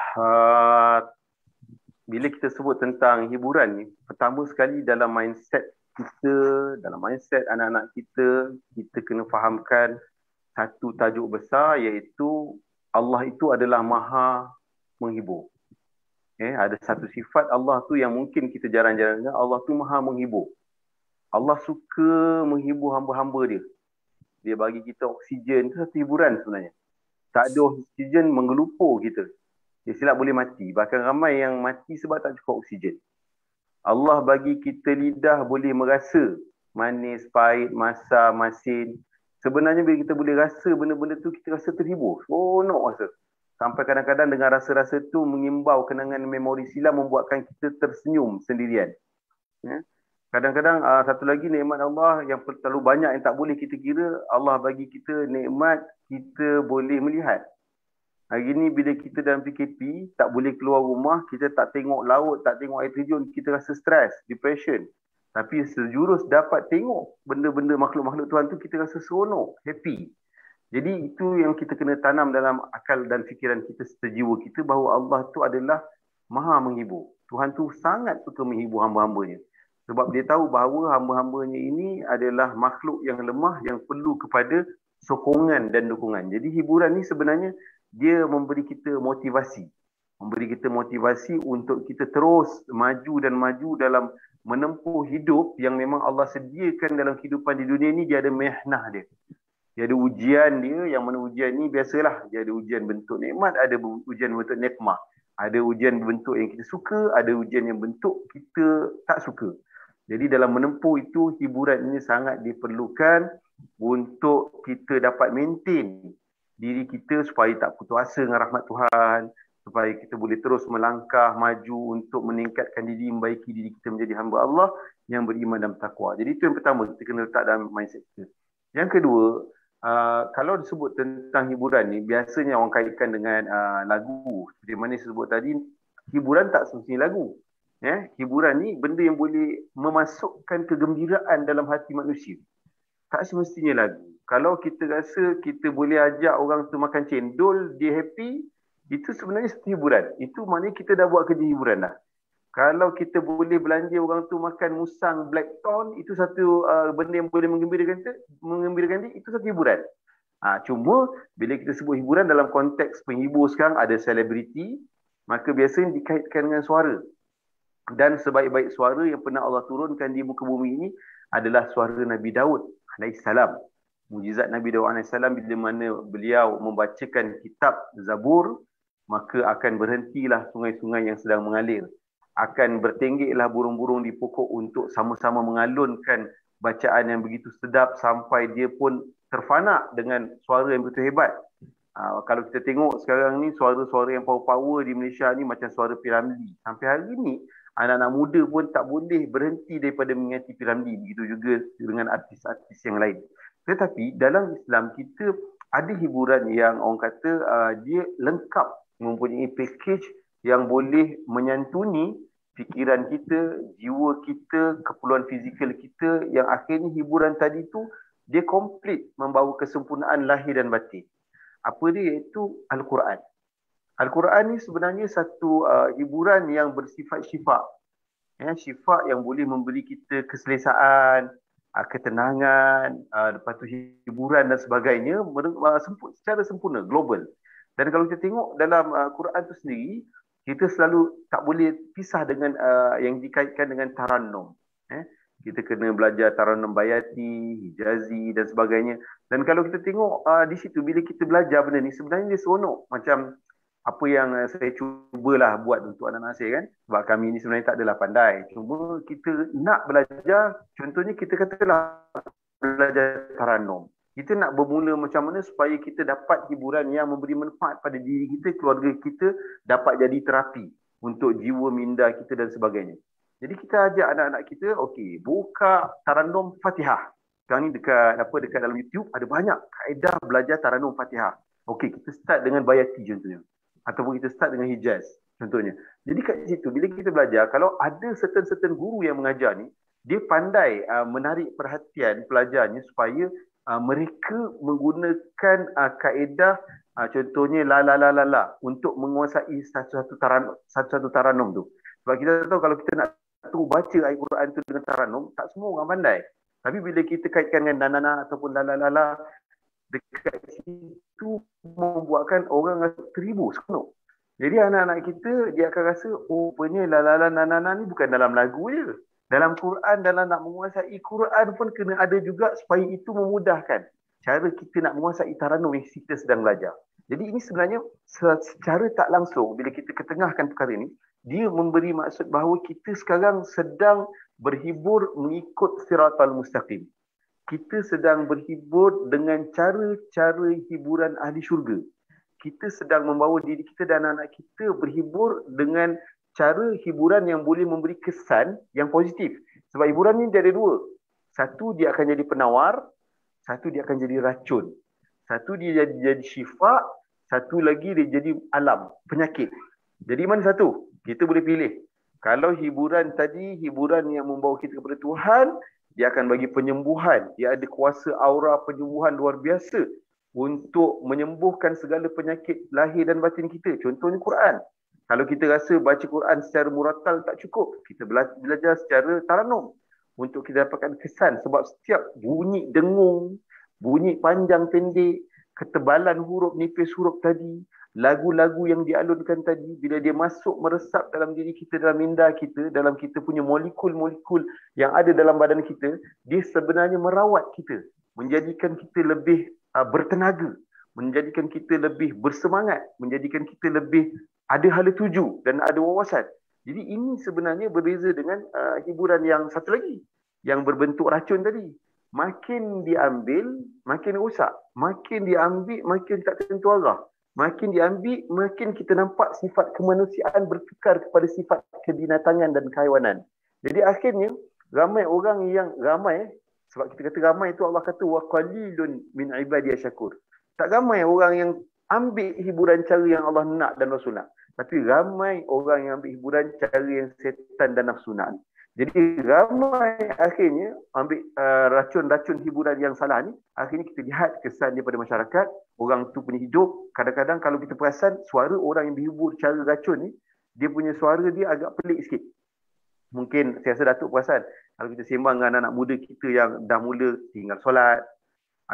Bila kita sebut tentang hiburan ni, pertama sekali dalam mindset kita, dalam mindset anak-anak kita, kita kena fahamkan satu tajuk besar, iaitu Allah itu adalah Maha menghibur. Ada satu sifat Allah tu yang mungkin kita jarang-jarang dengar, Allah tu Maha menghibur. Allah suka menghibur hamba-hamba dia. Dia bagi kita oksigen, itu satu hiburan sebenarnya. Tak ada oksigen menggelupur kita. Dia silap boleh mati. Bahkan ramai yang mati sebab tak cukup oksigen. Allah bagi kita lidah boleh merasa manis, pahit, masam, masin. Sebenarnya bila kita boleh rasa benda-benda tu, kita rasa terhibur. Seronok rasa. Sampai kadang-kadang dengan rasa-rasa tu mengimbau kenangan memori silam, membuatkan kita tersenyum sendirian. Kadang-kadang satu lagi nikmat Allah yang terlalu banyak yang tak boleh kita kira. Allah bagi kita nikmat kita boleh melihat. Hari ni bila kita dalam PKP, tak boleh keluar rumah, kita tak tengok laut, tak tengok air terjun, kita rasa stres, depression. Tapi sejurus dapat tengok benda-benda makhluk-makhluk Tuhan tu, kita rasa seronok, happy. Jadi itu yang kita kena tanam dalam akal dan fikiran kita serta jiwa kita, bahawa Allah tu adalah Maha menghibur. Tuhan tu sangat suka menghibur hamba-hambanya. Sebab dia tahu bahawa hamba-hambanya ini adalah makhluk yang lemah, yang perlu kepada sokongan dan dukungan. Jadi hiburan ni sebenarnya dia memberi kita motivasi. Memberi kita motivasi untuk kita terus maju dan maju dalam menempuh hidup yang memang Allah sediakan dalam kehidupan di dunia ni. Dia ada mihnah dia. Dia ada ujian dia, yang mana ujian ni biasalah. Dia ada ujian bentuk nikmat, ada ujian bentuk nikmah. Ada ujian bentuk yang kita suka, ada ujian yang bentuk kita tak suka. Jadi dalam menempuh itu, hiburan ini sangat diperlukan untuk kita dapat maintain diri kita supaya tak putus asa dengan rahmat Tuhan, supaya kita boleh terus melangkah maju untuk meningkatkan diri, membaiki diri kita menjadi hamba Allah yang beriman dan bertakwa. Jadi itu yang pertama, kita kena letak dalam mindset kita. Yang kedua, kalau disebut tentang hiburan ni, biasanya orang kaitkan dengan lagu. Seperti mana saya sebut tadi, hiburan tak semestinya lagu. Hiburan ni benda yang boleh memasukkan kegembiraan dalam hati manusia. Tak semestinya lagu. Kalau kita rasa kita boleh ajak orang tu makan cendol, dia happy, itu sebenarnya satu hiburan. Itu maknanya kita dah buat kerja hiburan dah. Kalau kita boleh belanja orang tu makan musang blackthorn, itu satu benda yang boleh menggembirakan dia, itu satu hiburan. Cuma bila kita sebut hiburan dalam konteks penghibur sekarang, ada selebriti, maka biasanya dikaitkan dengan suara. Dan sebaik-baik suara yang pernah Allah turunkan di muka bumi ini adalah suara Nabi Daud alaihissalam. Mujizat Nabi Daud alaihissalam, bila mana beliau membacakan kitab Zabur, maka akan berhentilah sungai-sungai yang sedang mengalir. Akan bertenggeklah burung-burung di pokok untuk sama-sama mengalunkan bacaan yang begitu sedap sampai dia pun terfana dengan suara yang begitu hebat. Kalau kita tengok sekarang ni, suara-suara yang power-power di Malaysia ni macam suara P.Ramlee. Sampai hari ni, anak-anak muda pun tak boleh berhenti daripada mengingati P.Ramlee. Begitu juga dengan artis-artis yang lain. Tetapi dalam Islam kita ada hiburan yang orang kata dia lengkap, mempunyai package yang boleh menyantuni fikiran kita, jiwa kita, keperluan fizikal kita, yang akhirnya hiburan tadi tu dia komplit membawa kesempurnaan lahir dan batin. Apa dia? Iaitu Al-Quran. Al-Quran ni sebenarnya satu hiburan yang bersifat syifa. Syifa yang boleh memberi kita keselesaan, ketenangan, lepas tu hiburan dan sebagainya secara sempurna, global. Dan kalau kita tengok dalam Quran tu sendiri, kita selalu tak boleh pisah dengan yang dikaitkan dengan tarannum. Kita kena belajar tarannum bayati, hijazi dan sebagainya. Dan kalau kita tengok di situ, bila kita belajar benda ni, sebenarnya dia seronok. Macam apa yang saya cubalah buat untuk anak-anak saya kan. Sebab kami ni sebenarnya tak adalah pandai. Cuma kita nak belajar, contohnya kita katalah belajar tarannum. Kita nak bermula macam mana supaya kita dapat hiburan yang memberi manfaat pada diri kita, keluarga kita, dapat jadi terapi untuk jiwa minda kita dan sebagainya. Jadi kita ajak anak-anak kita, okey, buka tarannum Fatihah. Sekarang ni dekat dalam YouTube ada banyak kaedah belajar tarannum Fatihah. Okey, kita start dengan bayati contohnya. Ataupun kita start dengan hijaz contohnya. Jadi kat situ bila kita belajar, kalau ada certain guru yang mengajar ni, dia pandai menarik perhatian pelajarnya supaya mereka menggunakan kaedah contohnya la untuk menguasai satu-satu tarannum tu. Sebab kita tahu kalau kita nak baca ayat Quran tu dengan tarannum, tak semua orang pandai. Tapi bila kita kaitkan dengan nanana ataupun la dekat situ membuatkan orang rasa terhibur seronok. Jadi anak-anak kita dia akan rasa rupanya la nanana ni bukan dalam lagu je. Dalam Quran, dalam nak menguasai Quran pun kena ada juga supaya itu memudahkan cara kita nak menguasai tarannum yang kita sedang belajar. Jadi ini sebenarnya secara tak langsung bila kita ketengahkan perkara ini, dia memberi maksud bahawa kita sekarang sedang berhibur mengikut siratal mustaqim. Kita sedang berhibur dengan cara-cara hiburan ahli syurga. Kita sedang membawa diri kita dan anak-anak kita berhibur dengan cara hiburan yang boleh memberi kesan yang positif. Sebab hiburan ni dia ada dua. Satu dia akan jadi penawar, satu dia akan jadi racun. Satu dia jadi syifa, satu lagi dia jadi alam, penyakit. Jadi mana satu? Kita boleh pilih. Kalau hiburan tadi, hiburan yang membawa kita kepada Tuhan, dia akan bagi penyembuhan. Dia ada kuasa aura penyembuhan luar biasa untuk menyembuhkan segala penyakit lahir dan batin kita. Contohnya Quran. Kalau kita rasa baca Quran secara murattal tak cukup, kita belajar secara tarannum untuk kita dapatkan kesan. Sebab setiap bunyi dengung, bunyi panjang pendek, ketebalan huruf, nipis huruf tadi, lagu-lagu yang dialunkan tadi, bila dia masuk meresap dalam diri kita, dalam minda kita, dalam kita punya molekul-molekul yang ada dalam badan kita, dia sebenarnya merawat kita, menjadikan kita lebih bertenaga, menjadikan kita lebih bersemangat, menjadikan kita lebih ada hala tuju dan ada wawasan. Jadi ini sebenarnya berbeza dengan hiburan yang satu lagi, yang berbentuk racun tadi. Makin diambil, makin rosak. Makin diambil, makin tak tentu arah. Makin diambil, makin kita nampak sifat kemanusiaan bertukar kepada sifat kebinatangan dan kehaiwanan. Jadi akhirnya, ramai orang yang ramai, sebab kita kata ramai itu Allah kata, wa qalilun min ibadiyah syakur. Tak ramai orang yang ambil hiburan cara yang Allah nak dan Rasul nak. Tapi ramai orang yang ambil hiburan cara yang setan dan nafsu nak. Jadi ramai akhirnya ambil racun-racun hiburan yang salah ni. Akhirnya kita lihat kesan daripada masyarakat. Orang tu punya hidup. Kadang-kadang kalau kita perasan suara orang yang dihibur cara racun ni, dia punya suara dia agak pelik sikit. Mungkin saya rasa Datuk perasan. Kalau kita sembang dengan anak muda kita yang dah mula tinggal solat,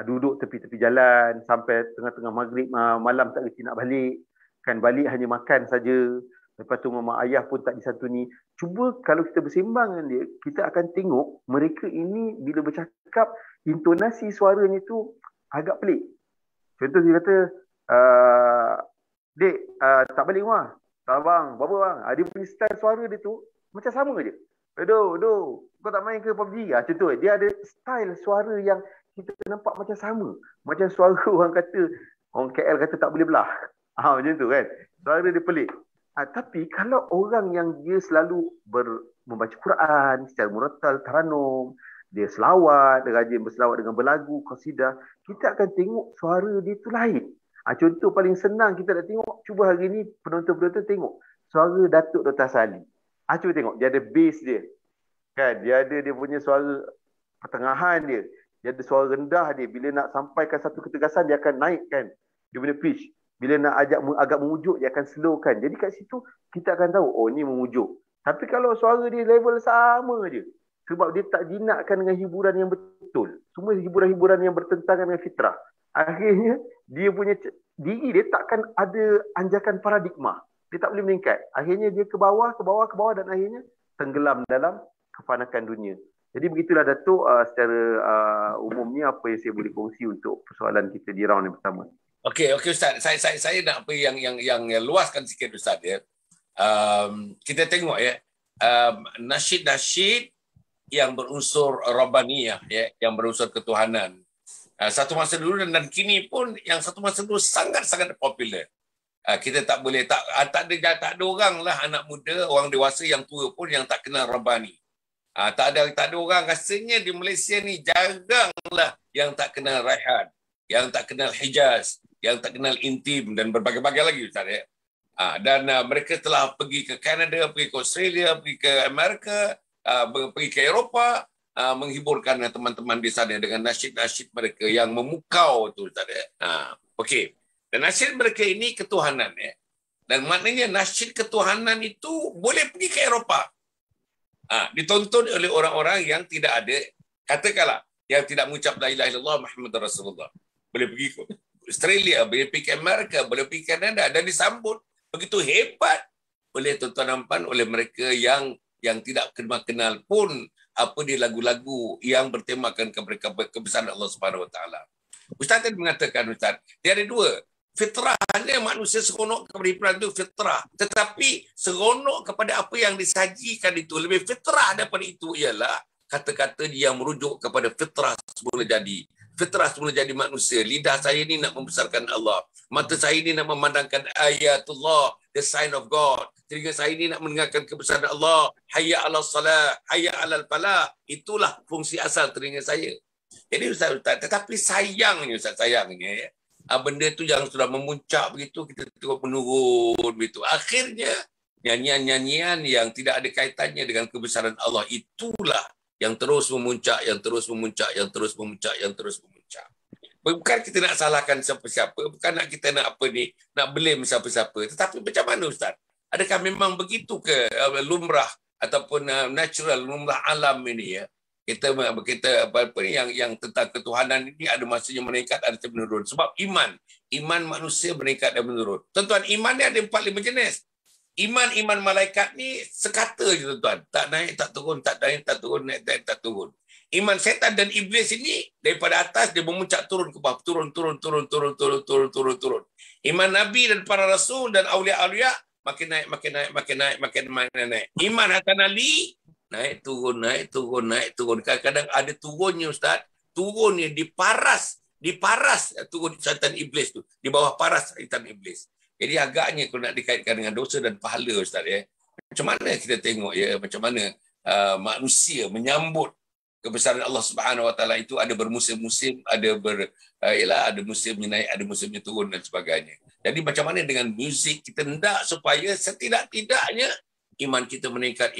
duduk tepi-tepi jalan sampai tengah-tengah maghrib malam tak reti nak balik. Kan balik hanya makan saja. Lepas tu mama ayah pun tak disantuni. Cuba kalau kita bersembang dengan dia, kita akan tengok mereka ini bila bercakap, intonasi suaranya tu agak pelik. Contoh dia kata, Dek, tak balik rumah. Tak bang, berapa bang? Dia punya style suara dia tu macam sama je. Aduh, kau tak main ke PUBG? Contoh, dia ada style suara yang kita nampak macam sama. Macam suara orang kata, orang KL kata tak boleh belah. Macam tu kan. Suara dia pelik. Tapi kalau orang yang dia selalu membaca Quran secara murattal, tarannum, dia selawat, dia rajin berselawat dengan berlagu, qasidah, kita akan tengok suara dia tu lain. Contoh paling senang kita nak tengok, cuba hari ni penonton-penonton tengok suara Datuk Dr. Sali. Cuba tengok, dia ada bass dia. Kan, dia ada dia punya suara pertengahan dia. Dia ada suara rendah dia. Bila nak sampaikan satu ketegasan, dia akan naikkan dia punya pitch. Bila nak agak memujuk, dia akan slowkan. Jadi kat situ, kita akan tahu, oh ni memujuk. Tapi kalau suara dia level sama je. Sebab dia tak jinakkan dengan hiburan yang betul. Semua hiburan-hiburan yang bertentangan dengan fitrah. Akhirnya, dia punya diri dia takkan ada anjakan paradigma. Dia tak boleh meningkat. Akhirnya dia ke bawah dan akhirnya tenggelam dalam kefanakan dunia. Jadi begitulah Datuk secara umumnya apa yang saya boleh kongsi untuk persoalan kita di round yang pertama. Okey Ustaz. Saya nak apa yang luaskan sikit Ustaz ya. Kita tengok ya, nasyid-nasyid yang berunsur rabbaniyah ya, yang berunsur ketuhanan. Satu masa dulu dan kini pun yang satu masa dulu sangat-sangat popular. Kita tak ada orang lah, anak muda, orang dewasa yang tua pun yang tak kenal Rabbani. Tak ada orang rasanya di Malaysia ni jaranglah yang tak kenal Raihan, yang tak kenal Hijaz, yang tak kenal Intim dan berbagai-bagai lagi Ustaz ya. Dan mereka telah pergi ke Kanada, pergi ke Australia, pergi ke Amerika, pergi ke Eropah, menghiburkan teman-teman di sana dengan nasyid-nasyid mereka yang memukau tu Ustaz ya. Okey. Dan nasyid mereka ini ketuhanan ya. Dan maknanya nasyid ketuhanan itu boleh pergi ke Eropah. Ditonton oleh orang-orang yang tidak ada, katakanlah, yang tidak mengucap la ilaha illallah Muhammadur Rasulullah. Boleh pergi ke Australia, boleh pergi ke Amerika, boleh pergi ke Kanada dan disambut begitu hebat oleh tuan-tuan dan puan, oleh mereka yang tidak kenal pun apa dia lagu-lagu yang bertemakan kebesaran Allah Subhanahu Wa Taala. Ustaz tadi mengatakan Ustaz, dia ada dua. Fitrahnya manusia seronok kepada hiburan itu fitrah. Tetapi seronok kepada apa yang disajikan itu lebih fitrah daripada itu ialah kata-kata dia yang merujuk kepada fitrah semula jadi. Fitrah semula jadi manusia. Lidah saya ini nak membesarkan Allah. Mata saya ini nak memandangkan ayatullah, the sign of God. Telinga saya ini nak mendengarkan kebesaran Allah. Hayya ala salah, hayya ala falah. Itulah fungsi asal telinga saya. Jadi Ustaz, tetapi sayangnya ya, benda tu yang sudah memuncak begitu, kita terus menurun begitu. Akhirnya nyanyian-nyanyian yang tidak ada kaitannya dengan kebesaran Allah itulah yang terus memuncak, yang terus memuncak, yang terus memuncak, yang terus memuncak. Bukan kita nak salahkan siapa-siapa, bukan nak kita nak apa ni, nak blame siapa-siapa. Tetapi macam mana Ustaz? Adakah memang begitu ke lumrah ataupun natural, lumrah alam ini ya? Kita apa ni yang tentang ketuhanan ini ada masanya meningkat, ada menurun. Sebab iman manusia meningkat dan menurun. Tuan-tuan, iman ni ada 4-5 jenis. Iman malaikat ni sekata je tuan-tuan. Tak naik, tak turun, tak naik, tak turun, naik, tak turun. Iman setan dan iblis ini daripada atas dia memuncak turun ke bawah, turun. Iman nabi dan para rasul dan aulia-aulia makin naik. Iman Hasan Ali naik turun. Kadang-kadang ada turunnya Ustaz. Turunnya diparas turun syaitan iblis tu. Di bawah paras syaitan iblis. Jadi agaknya kalau nak dikaitkan dengan dosa dan pahala Ustaz ya. Macam mana kita tengok ya, macam mana manusia menyambut kebesaran Allah Subhanahu Wa Taala itu ada bermusim-musim, ada musimnya naik, ada musimnya turun dan sebagainya. Jadi macam mana dengan muzik kita hendak supaya setidak-tidaknya iman kita meningkat.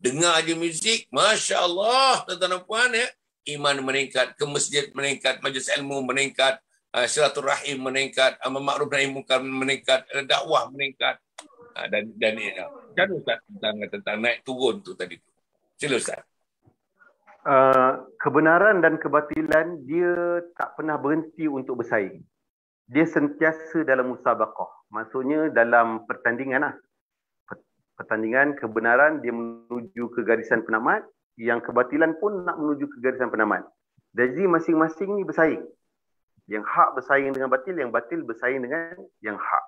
Dengar aja muzik, masya-Allah tuan-tuan dan puan ya, iman meningkat, ke masjid meningkat, majlis ilmu meningkat, silaturahim meningkat, amar ma'ruf nahi munkar meningkat, dakwah meningkat. Dan ini kan Ustaz tentang naik turun tu tadi tu. Sila Ustaz. Kebenaran dan kebatilan dia tak pernah berhenti untuk bersaing. Dia sentiasa dalam musabaqah. Maksudnya dalam pertandingan lah. Pertandingan kebenaran dia menuju ke garisan penamat, yang kebatilan pun nak menuju ke garisan penamat. Jadi masing-masing ni bersaing. Yang hak bersaing dengan batil, yang batil bersaing dengan yang hak.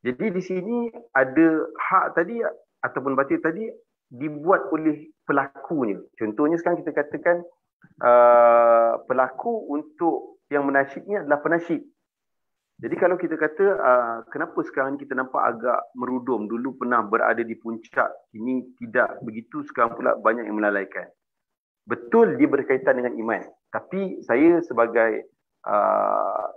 Jadi di sini ada hak tadi ataupun batil tadi dibuat oleh pelakunya. Contohnya sekarang kita katakan pelaku untuk yang menasyidnya adalah penasyid. Jadi kalau kita kata kenapa sekarang kita nampak agak merudum, dulu pernah berada di puncak, ini tidak begitu, sekarang pula banyak yang melalaikan. Betul dia berkaitan dengan iman. Tapi saya sebagai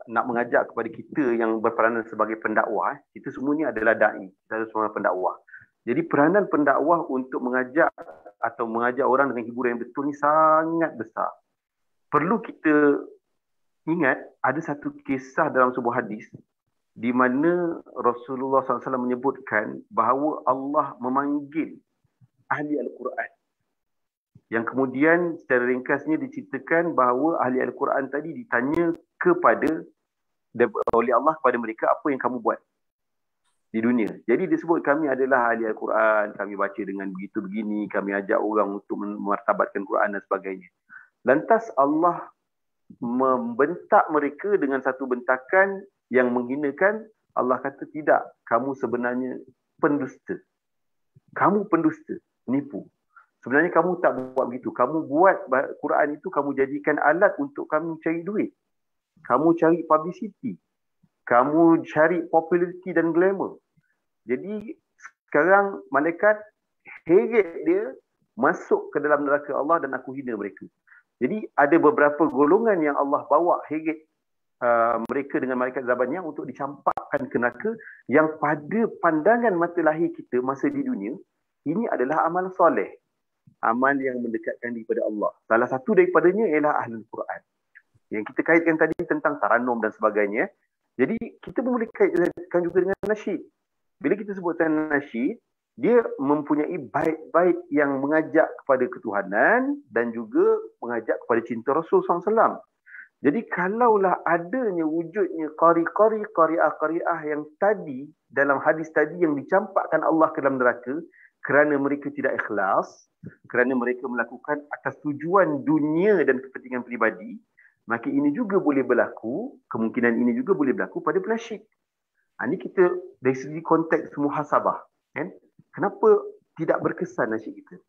nak mengajak kepada kita yang berperanan sebagai pendakwah, kita semua ni adalah da'i, kita semua pendakwah. Jadi peranan pendakwah untuk mengajak atau mengajak orang dengan hiburan yang betul ni sangat besar. Perlu kita ingat ada satu kisah dalam sebuah hadis di mana Rasulullah SAW menyebutkan bahawa Allah memanggil ahli Al-Quran. Yang kemudian secara ringkasnya diceritakan bahawa ahli Al-Quran tadi ditanya oleh Allah kepada mereka, apa yang kamu buat? di dunia. Jadi disebut kami adalah ahli Al-Quran, kami baca dengan begitu begini, kami ajak orang untuk memartabatkan Quran dan sebagainya. Lantas Allah membentak mereka dengan satu bentakan yang menghinakan. Allah kata tidak, kamu sebenarnya pendusta. Kamu pendusta, penipu. Sebenarnya kamu tak buat begitu. Kamu buat Quran itu, kamu jadikan alat untuk kamu cari duit. Kamu cari publicity. Kamu cari popularity dan glamour. Jadi sekarang malaikat heret dia masuk ke dalam neraka Allah dan aku hina mereka. Jadi ada beberapa golongan yang Allah bawa heret mereka dengan malaikat zabannya untuk dicampakkan ke neraka, yang pada pandangan mata lahir kita masa di dunia, ini adalah amal soleh. Amal yang mendekatkan diri kepada Allah. Salah satu daripadanya ialah Ahlul Quran. Yang kita kaitkan tadi tentang taranum dan sebagainya. Jadi kita pun boleh kaitkan juga dengan nasyid. Bila kita sebutkan nasyid, dia mempunyai bait-bait yang mengajak kepada ketuhanan dan juga mengajak kepada cinta Rasul SAW. Jadi kalaulah adanya wujudnya qari'ah yang tadi dalam hadis tadi yang dicampakkan Allah ke dalam neraka kerana mereka tidak ikhlas, kerana mereka melakukan atas tujuan dunia dan kepentingan peribadi, maka ini juga boleh berlaku, kemungkinan ini juga boleh berlaku pada penasyid. Ini kita dari segi konteks muhasabah, kan? Kenapa tidak berkesan nasyid kita?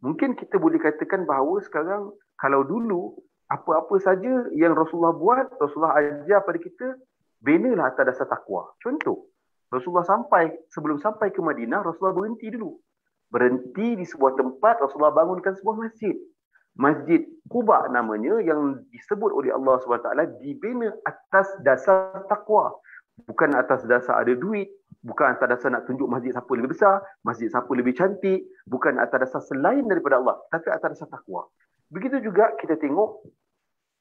Mungkin kita boleh katakan bahawa sekarang kalau dulu apa-apa saja yang Rasulullah buat, Rasulullah ajar pada kita, benalah atas dasar takwa. Contoh, Rasulullah sebelum sampai ke Madinah, Rasulullah berhenti dulu. Berhenti di sebuah tempat, Rasulullah bangunkan sebuah masjid. Masjid Quba namanya, yang disebut oleh Allah SWT dibina atas dasar takwa. Bukan atas dasar ada duit, bukan atas dasar nak tunjuk masjid siapa lebih besar, masjid siapa lebih cantik, bukan atas dasar selain daripada Allah, tapi atas dasar takwa. Begitu juga kita tengok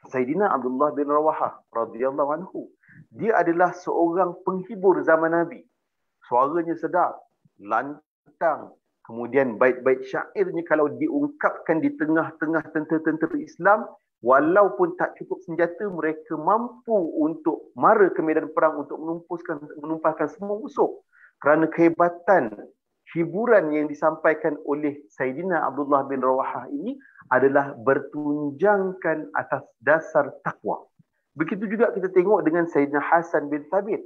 Sayyidina Abdullah bin Rawahah radhiyallahu anhu. Dia adalah seorang penghibur zaman Nabi. Suaranya sedap, lantang. Kemudian bait-bait syairnya kalau diungkapkan di tengah-tengah tentera-tentera Islam, walaupun tak cukup senjata, mereka mampu untuk mara ke medan perang untuk menumpahkan semua musuh. Kerana kehebatan hiburan yang disampaikan oleh Sayyidina Abdullah bin Rawahah ini adalah bertunjangkan atas dasar takwa. Begitu juga kita tengok dengan Sayyidina Hasan bin Thabit.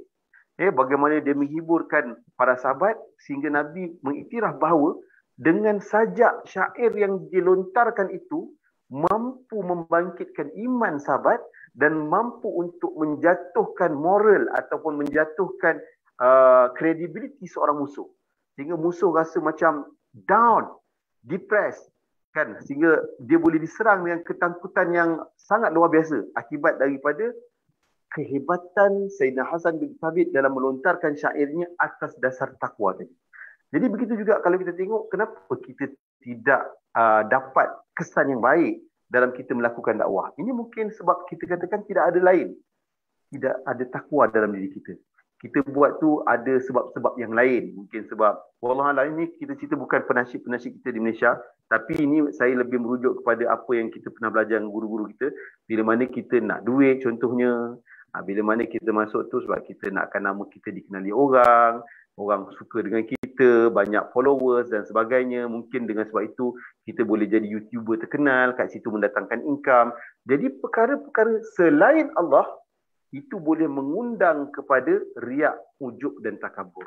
Bagaimana dia menghiburkan para sahabat sehingga Nabi mengiktiraf bahawa dengan sajak syair yang dilontarkan itu mampu membangkitkan iman sahabat dan mampu untuk menjatuhkan moral ataupun menjatuhkan credibility seorang musuh. Sehingga musuh rasa macam down, depressed, kan? Sehingga dia boleh diserang dengan ketakutan yang sangat luar biasa akibat daripada kehebatan Sayyidina Hasan bin Thabit dalam melontarkan syairnya atas dasar takwa tadi. Jadi begitu juga kalau kita tengok kenapa kita tidak dapat kesan yang baik dalam kita melakukan dakwah. Ini mungkin sebab kita katakan tidak ada lain. Tidak ada takwa dalam diri kita. Kita buat tu ada sebab-sebab yang lain. Mungkin sebab wallahualam ini kita cerita bukan penasyid-penasyid kita di Malaysia, tapi ini saya lebih merujuk kepada apa yang kita pernah belajar dengan guru-guru kita. Bila mana kita nak duit contohnya, bila mana kita masuk tu sebab kita nakkan nama kita dikenali orang, orang suka dengan kita, banyak followers dan sebagainya. Mungkin dengan sebab itu kita boleh jadi YouTuber terkenal, kat situ mendatangkan income. Jadi perkara-perkara selain Allah itu boleh mengundang kepada riak, ujub dan takabur.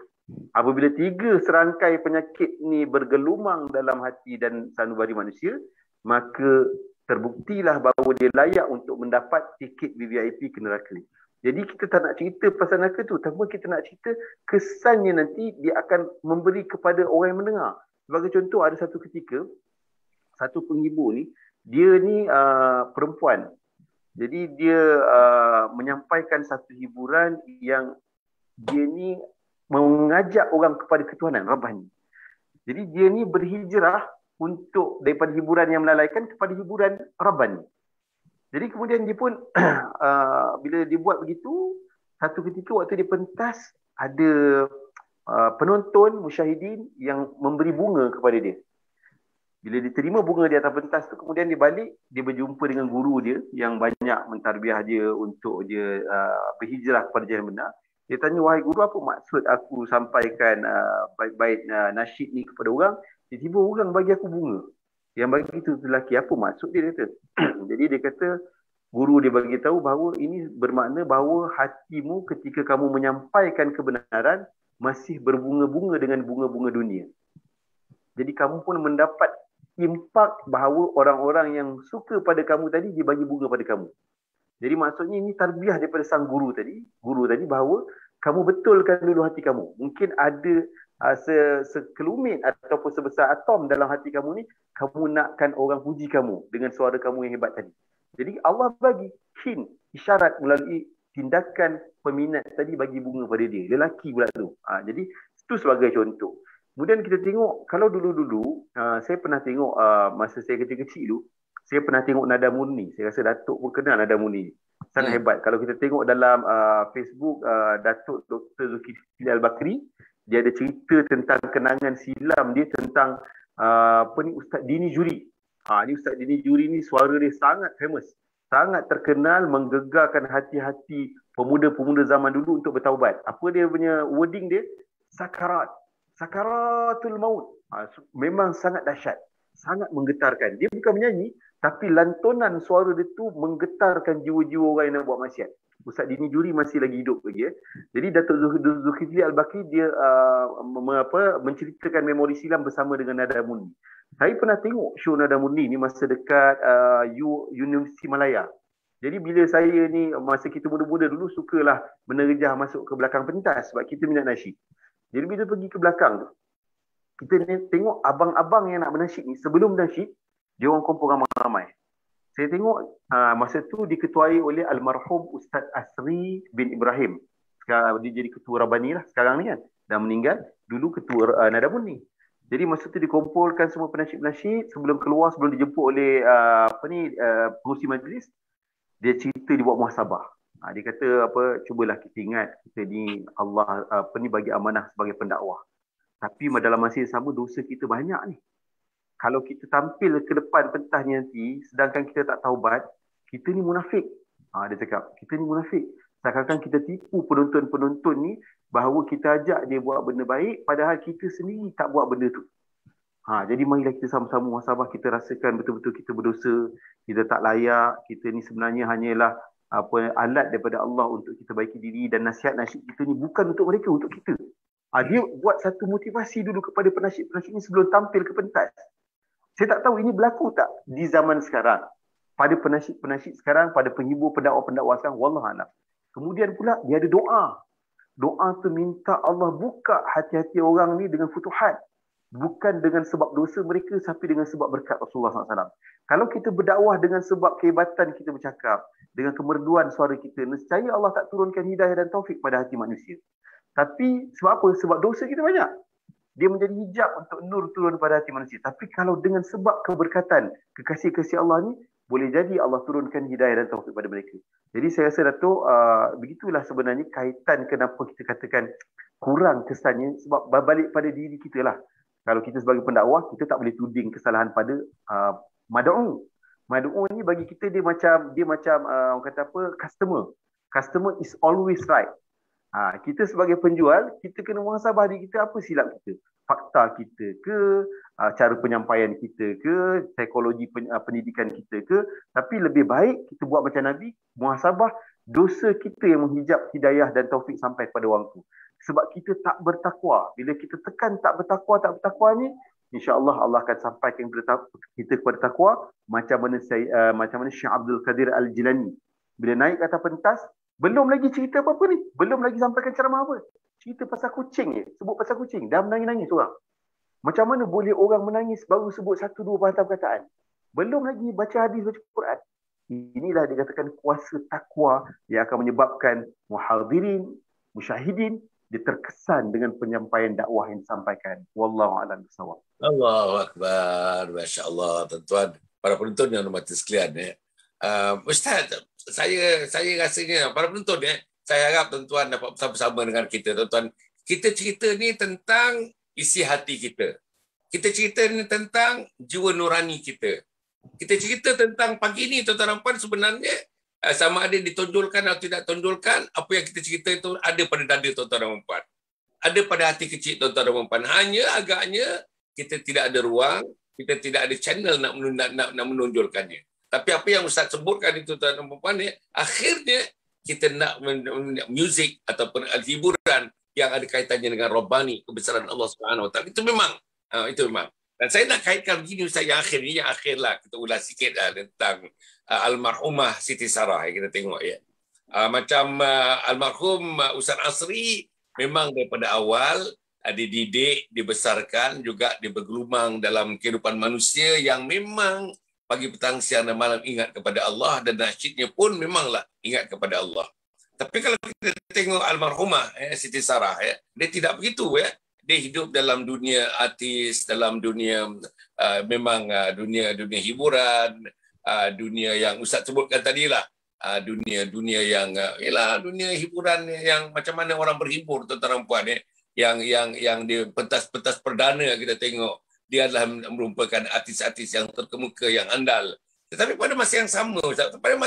Apabila tiga serangkai penyakit ni bergelumang dalam hati dan sanubari manusia, maka terbuktilah bahawa dia layak untuk mendapat tiket VVIP ke neraka. Jadi kita tak nak cerita pasal neraka tu, tapi kita nak cerita kesannya nanti dia akan memberi kepada orang yang mendengar. Sebagai contoh, ada satu ketika satu penghibur ni, dia ni perempuan. Jadi dia menyampaikan satu hiburan yang dia ni mengajak orang kepada ketuhanan Rabbani. Jadi dia ni berhijrah untuk daripada hiburan yang melalaikan kepada hiburan Rabbani. Jadi kemudian dia pun bila dia buat begitu, satu ketika waktu dia pentas, ada penonton musyahidin yang memberi bunga kepada dia. Bila dia terima bunga di atas pentas tu, kemudian dia balik, dia berjumpa dengan guru dia yang banyak mentarbiah dia untuk dia berhijrah kepada jalan benar. Dia tanya, wahai guru, apa maksud aku sampaikan baik-baik nasyid ni kepada orang? Tiba-tiba orang bagi aku bunga. Yang bagi itu lelaki, apa maksud dia kata? Jadi dia kata, guru dia bagi tahu bahawa ini bermakna bahawa hatimu ketika kamu menyampaikan kebenaran masih berbunga-bunga dengan bunga-bunga dunia. Jadi kamu pun mendapat impak bahawa orang-orang yang suka pada kamu tadi, dia bagi bunga pada kamu. Jadi maksudnya ini tarbiyah daripada sang guru tadi bahawa kamu betulkan dulu hati kamu. Mungkin ada sekelumit ataupun sebesar atom dalam hati kamu ni, kamu nakkan orang puji kamu dengan suara kamu yang hebat tadi. Jadi Allah bagi hint, isyarat melalui tindakan peminat tadi, bagi bunga pada dia. Lelaki pula tu. Jadi itu sebagai contoh. Kemudian kita tengok, kalau dulu-dulu, saya pernah tengok masa saya kecil-kecil dulu, saya pernah tengok Nada Murni. Saya rasa Datuk pun kenal Nada Murni. Sangat hebat. Kalau kita tengok dalam Facebook, Datuk Dr. Zulkifli Al-Bakri, dia ada cerita tentang kenangan silam dia tentang Ustaz Dini Juri. Ni Ustaz Dini Juri ni suara dia sangat famous. Sangat terkenal, menggegarkan hati-hati pemuda-pemuda zaman dulu untuk bertaubat. Apa dia punya wording dia? Sakarat. Sakaratul maut. Memang sangat dahsyat. Sangat menggetarkan. Dia bukan menyanyi, tapi lantunan suara dia tu menggetarkan jiwa-jiwa orang yang nak buat maksiat. Ustaz Dini Juri masih lagi hidup lagi. Jadi Datuk Zulkifli Al-Bakri dia menceritakan memori silam bersama dengan Nada Murni. Saya pernah tengok show Nada Murni ni masa dekat Universiti Malaya. Jadi bila saya ni, masa kita muda-muda dulu, sukalah menerjah masuk ke belakang pentas sebab kita minat nasyid. Jadi bila pergi ke belakang tu, kita tengok abang-abang yang nak bernasyid ni, sebelum nasyid, dia orang kumpul ramai-ramai. Saya tengok masa tu diketuai oleh almarhum Ustaz Asri bin Ibrahim. Sekarang dia jadi ketua Rabani lah sekarang ni kan. Dah meninggal. Dulu ketua Nada Murni. Jadi masa tu dikumpulkan semua penasyid-penasyid, sebelum keluar, sebelum dijemput oleh pengurusi majlis, dia cerita dia buat muhasabah. Dia kata cubalah kita ingat kita ni Allah bagi amanah sebagai pendakwah. Tapi dalam masa yang sama dosa kita banyak ni. Kalau kita tampil ke depan pentas ni nanti, sedangkan kita tak taubat, kita ni munafik. Dia cakap, kita ni munafik. Seakan-akan kita tipu penonton-penonton ni bahawa kita ajak dia buat benda baik, padahal kita sendiri tak buat benda tu. Jadi marilah kita sama-sama muhasabah, kita rasakan betul-betul kita berdosa, kita tak layak, kita ni sebenarnya hanyalah alat daripada Allah untuk kita baiki diri, dan nasihat-nasihat kita ni bukan untuk mereka, untuk kita. Dia buat satu motivasi dulu kepada penasyid-penasyid ni sebelum tampil ke pentas. Saya tak tahu ini berlaku tak di zaman sekarang, pada penasyid-penasyid sekarang, pada penghibur, pendakwa-pendakwa sekarang, wallahualam. Kemudian pula dia ada doa. Doa tu minta Allah buka hati-hati orang ni dengan futuhat. Bukan dengan sebab dosa mereka, tapi dengan sebab berkat Rasulullah SAW. Kalau kita berdakwah dengan sebab kehebatan kita bercakap, dengan kemerduan suara kita, nescaya Allah tak turunkan hidayah dan taufik pada hati manusia. Tapi sebab apa? Sebab dosa kita banyak. Dia menjadi hijab untuk nur turun pada hati manusia. Tapi kalau dengan sebab keberkatan, kekasih-kasih Allah ni, boleh jadi Allah turunkan hidayah dan taufik pada mereka. Jadi saya rasa Datuk, begitulah sebenarnya kaitan kenapa kita katakan kurang kesannya, sebab balik pada diri kita lah. Kalau kita sebagai pendakwah, kita tak boleh tuding kesalahan pada mad'u. Mad'u ni bagi kita dia macam orang kata customer. Customer is always right. Kita sebagai penjual, kita kena muhasabah diri kita, apa silap kita. Fakta kita ke, cara penyampaian kita ke, psikologi pendidikan kita ke. Tapi lebih baik kita buat macam Nabi, muhasabah dosa kita yang menghijab hidayah dan taufik sampai kepada orang tu. Sebab kita tak bertakwa. Bila kita tekan tak bertakwa ni, insya-Allah Allah akan sampaikan kita kepada takwa, macam mana Syekh Abdul Qadir Al-Jilani. Bila naik ke atas pentas, belum lagi cerita apa-apa ni. Belum lagi sampaikan ceramah apa. Cerita pasal kucing ni. Sebut pasal kucing. Dah menangis-nangis orang. Macam mana boleh orang menangis baru sebut 1-2 patah perkataan. Belum lagi baca hadis, baca Quran. Inilah dikatakan kuasa takwa yang akan menyebabkan muhadirin, musyahidin, dia terkesan dengan penyampaian dakwah yang disampaikan. Wallahu a'lam bishawab. Allahu akbar. Masya-Allah, tuan-tuan, para penonton yang hormati sekalian. Ustaz, saya rasanya para penonton saya harap tuan-tuan dapat bersama-sama dengan kita. Tuan-tuan, kita cerita ni tentang isi hati kita. Kita cerita ni tentang jiwa nurani kita. Kita cerita tentang pagi ni tuan-tuan dan puan, sebenarnya Sama ada ditonjolkan atau tidak tonjolkan, apa yang kita cerita itu ada pada dada tuan-tuan dan puan. Ada pada hati kecil tuan-tuan dan puan. Hanya agaknya kita tidak ada ruang, kita tidak ada channel nak menonjolkannya. Tapi apa yang Ustaz sebutkan itu tuan-tuan dan puan, akhirnya kita nak muzik ataupun hiburan yang ada kaitannya dengan Rabbani, kebesaran Allah Subhanahu Wa Taala. Itu memang. Dan saya nak kaitkan begini Ustaz yang akhir lah kita ulas sikit tentang almarhumah Siti Sarah yang kita tengok ya. Macam almarhum Ustaz Asri memang daripada awal dididik, dibesarkan, juga dia bergelumang dalam kehidupan manusia yang memang pagi, petang, siang dan malam ingat kepada Allah, dan nasyidnya pun memanglah ingat kepada Allah. Tapi kalau kita tengok almarhumah Siti Sarah dia tidak begitu ya. Dia hidup dalam dunia artis, dalam dunia dunia hiburan, dunia yang Ustaz sebutkan tadilah, dunia yang dunia hiburan yang macam mana orang berhibur tuan-tuan dan puan yang di pentas perdana kita tengok dia adalah merupakan artis-artis yang terkemuka, yang andal. Tetapi pada masa yang sama Ustaz, macam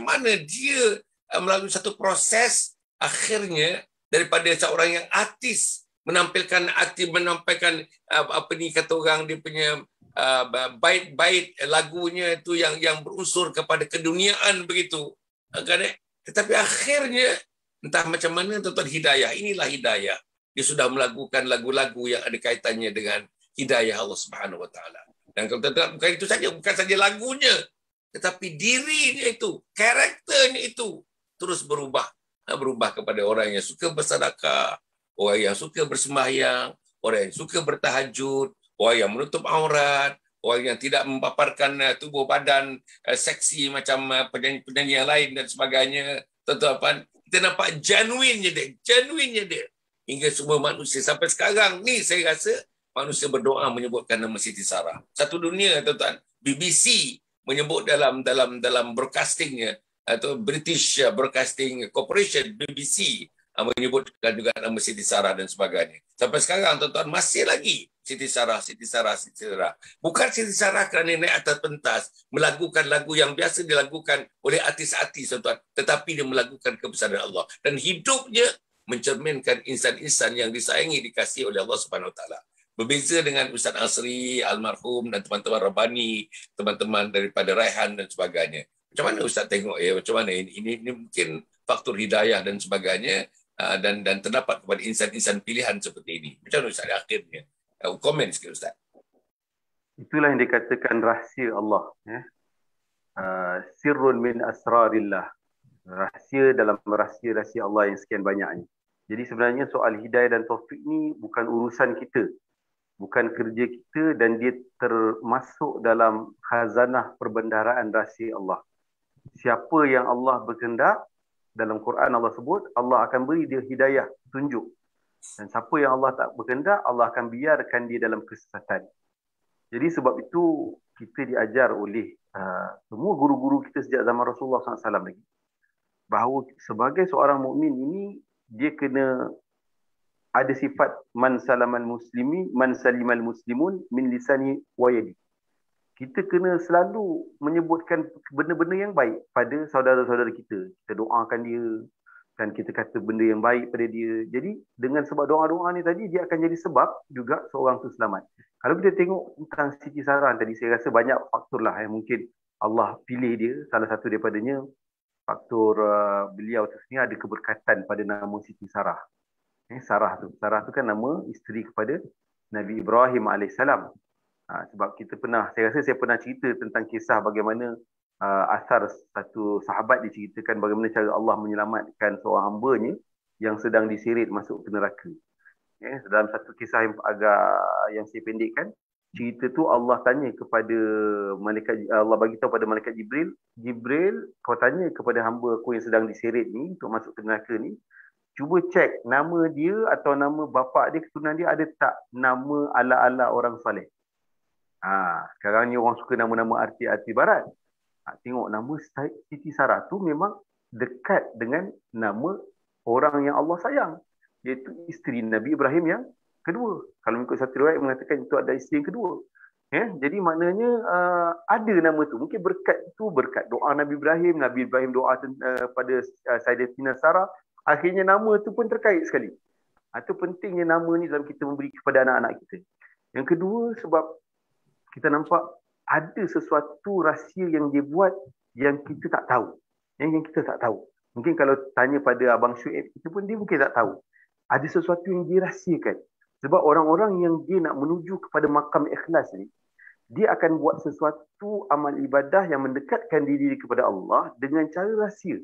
mana dia melalui satu proses akhirnya daripada seorang yang artis menampilkan apa ni kata orang, dia punya bait-bait lagunya itu yang berunsur kepada keduniaan begitu. Tetapi akhirnya entah macam mana tuan-tuan, inilah hidayah. Dia sudah melakukan lagu-lagu yang ada kaitannya dengan hidayah Allah Subhanahu Wa Taala. Dan kalau tuan-tuan, bukan saja lagunya, tetapi dirinya itu, karakternya itu terus berubah kepada orang yang suka bersedekah, orang yang suka bersembahyang, orang yang suka bertahajud, orang yang menutup aurat, orang yang tidak mempaparkan tubuh badan seksi macam penyanyi-penyanyi yang lain dan sebagainya. Tuan-tuan, kita nampak genuinenya dia. Hingga semua manusia sampai sekarang ni saya rasa manusia berdoa menyebutkan nama Siti Sarah. Satu dunia tuan-tuan, BBC menyebut dalam broadcastingnya, atau British Broadcasting Corporation, BBC, menyebutkan juga nama Siti Sarah dan sebagainya. Sampai sekarang tuan-tuan masih lagi Siti Sarah. Bukan Siti Sarah kerana naik atas pentas melakukan lagu yang biasa dilakukan oleh artis-artis tuan-tuan, tetapi dia melakukan kebesaran Allah dan hidupnya mencerminkan insan-insan yang disayangi, dikasihi oleh Allah Subhanahu Wa Taala. Berbeza dengan Ustaz Asri, almarhum, dan teman-teman Rabbani, teman-teman daripada Raihan dan sebagainya. Macam mana Ustaz tengok macam mana ini mungkin faktor hidayah dan sebagainya, dan terdapat kepada insan-insan pilihan seperti ini. Macam mana Ustaz akhirnya? Komen sikit Ustaz. Itulah yang dikatakan rahsia Allah. Sirrun min asrarillah. Rahsia dalam rahsia-rahsia Allah yang sekian banyaknya. Jadi sebenarnya soal hidayah dan taufik ni bukan urusan kita. Bukan kerja kita, dan dia termasuk dalam khazanah perbendaharaan rahsia Allah. Siapa yang Allah berkehendak, dalam Quran Allah sebut, Allah akan beri dia hidayah, tunjuk. Dan siapa yang Allah tak berkehendak, Allah akan biarkan dia dalam kesesatan. Jadi sebab itu kita diajar oleh semua guru-guru kita sejak zaman Rasulullah SAW lagi, bahawa sebagai seorang mukmin ini, dia kena ada sifat man salimal muslimun min lisani wa yadi. Kita kena selalu menyebutkan benda-benda yang baik pada saudara-saudara kita. Kita doakan dia dan kita kata benda yang baik pada dia. Jadi dengan sebab doa-doa ni tadi, dia akan jadi sebab juga seorang tu selamat. Kalau kita tengok tentang Siti Sarah tadi, saya rasa banyak faktor lah yang mungkin Allah pilih dia. Salah satu daripadanya, faktor beliau tu sebenarnya ada keberkatan pada nama Siti Sarah. Sarah tu kan nama isteri kepada Nabi Ibrahim AS. Sebab saya rasa saya pernah cerita tentang kisah bagaimana asar satu sahabat diceritakan bagaimana cara Allah menyelamatkan seorang hambanya yang sedang diseret masuk ke neraka. Dalam satu kisah yang saya pendekkan, cerita tu Allah tanya kepada malaikat, Allah bagi tahu pada malaikat Jibril, kau tanya kepada hamba aku yang sedang diseret ni untuk masuk ke neraka ni, cuba cek nama dia atau nama bapa dia, keturunan dia ada tak nama ala-ala orang soleh. Sekarang ni orang suka nama-nama arti-arti barat. Tengok nama Siti Sarah tu memang dekat dengan nama orang yang Allah sayang, iaitu isteri Nabi Ibrahim yang kedua. Kalau mengikut satu riwayat mengatakan itu ada isteri yang kedua. Jadi maknanya ada nama tu. Mungkin berkat tu berkat doa Nabi Ibrahim. Nabi Ibrahim doa pada Sayyidatina Sarah. Akhirnya nama tu pun terkait sekali. Itu pentingnya nama ni dalam kita memberi kepada anak-anak kita. Yang kedua, sebab kita nampak ada sesuatu rahsia yang dia buat yang kita tak tahu. Yang kita tak tahu. Mungkin kalau tanya pada Abang Syuib, kita pun dia mungkin tak tahu. Ada sesuatu yang dirahsiakan. Sebab orang-orang yang dia nak menuju kepada makam ikhlas ni, dia akan buat sesuatu amal ibadah yang mendekatkan diri kepada Allah dengan cara rahsia.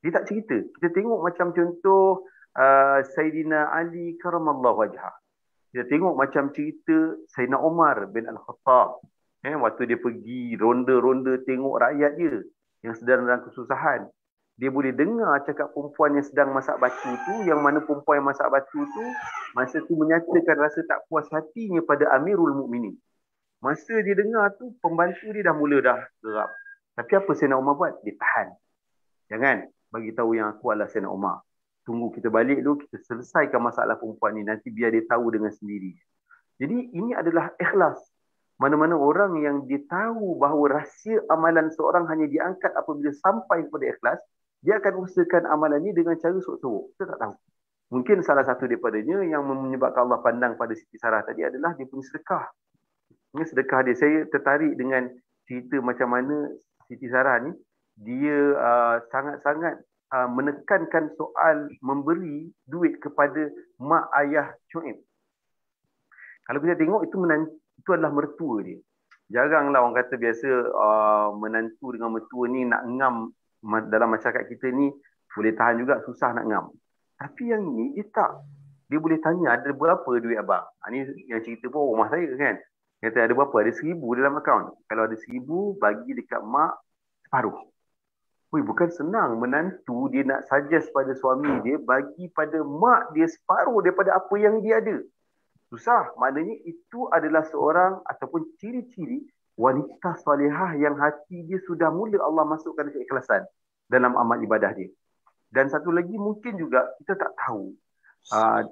Dia tak cerita. Kita tengok macam contoh Sayyidina Ali karamallahu wajhah. Kita tengok macam cerita Sayyidina Umar bin Al-Khattab. Waktu dia pergi ronda-ronda tengok rakyat dia yang sedang dalam kesusahan. Dia boleh dengar cakap perempuan yang sedang masak batu tu, yang mana perempuan yang masak batu tu masa tu menyatakan rasa tak puas hatinya pada Amirul Mukminin. Masa dia dengar tu, pembantu dia dah mula gerak. Tapi apa Sayyidina Umar buat? Dia tahan. Jangan bagi tahu yang aku adalah Sayyidina Umar. Tunggu kita balik dulu, kita selesaikan masalah perempuan ni. Nanti biar dia tahu dengan sendiri. Jadi ini adalah ikhlas. Mana-mana orang yang dia tahu bahawa rahsia amalan seorang hanya diangkat apabila sampai kepada ikhlas, dia akan usahakan amalan ini dengan cara sok-sok. Kita tak tahu. Mungkin salah satu daripadanya yang menyebabkan Allah pandang pada Siti Sarah tadi adalah dia punya sedekah. Ini sedekah dia. Saya tertarik dengan cerita macam mana Siti Sarah ni, dia sangat-sangat menekankan soal memberi duit kepada mak ayah Syuib. Kalau kita tengok itu adalah mertua dia. Jaranglah orang kata biasa menantu dengan mertua ni nak ngam. Dalam masyarakat kita ni boleh tahan juga, susah nak ngam. Tapi yang ni dia tak. Dia boleh tanya, ada berapa duit abang? Ini yang cerita pun rumah saya kan. Kata ada berapa? Ada 1,000 dalam akaun. Kalau ada 1,000, bagi dekat mak separuh. Bukan senang menantu dia nak suggest pada suami dia, bagi pada mak dia separuh daripada apa yang dia ada. Susah. Maknanya itu adalah seorang ataupun ciri-ciri wanita salihah yang hati dia sudah mula Allah masukkan keikhlasan dalam amal ibadah dia. Dan satu lagi mungkin juga kita tak tahu.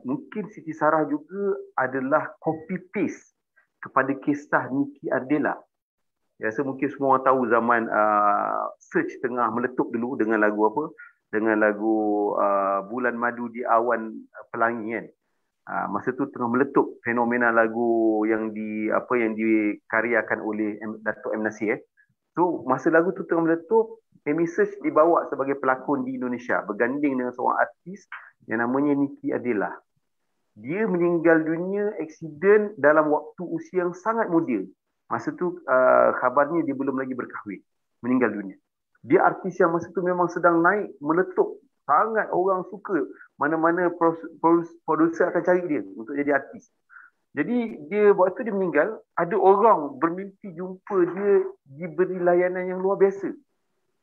Mungkin Siti Sarah juga adalah copy paste kepada kisah Niki Ardilla. Biasa mungkin semua orang tahu zaman search tengah meletup dulu dengan lagu apa? Dengan lagu Bulan Madu di Awan Pelangi kan. Masa tu tengah meletup fenomena lagu yang dikaryakan oleh Dato' M. Nasir. So masa lagu tu tengah meletup, Amy Search dibawa sebagai pelakon di Indonesia berganding dengan seorang artis yang namanya Niki Ardilla. Dia meninggal dunia aksiden dalam waktu usia yang sangat muda. Masa tu khabarnya dia belum lagi berkahwin, meninggal dunia. Dia artis yang masa tu memang sedang naik, meletup. Sangat orang suka. Mana-mana produser akan cari dia untuk jadi artis. Jadi dia waktu dia meninggal, ada orang bermimpi jumpa dia diberi layanan yang luar biasa.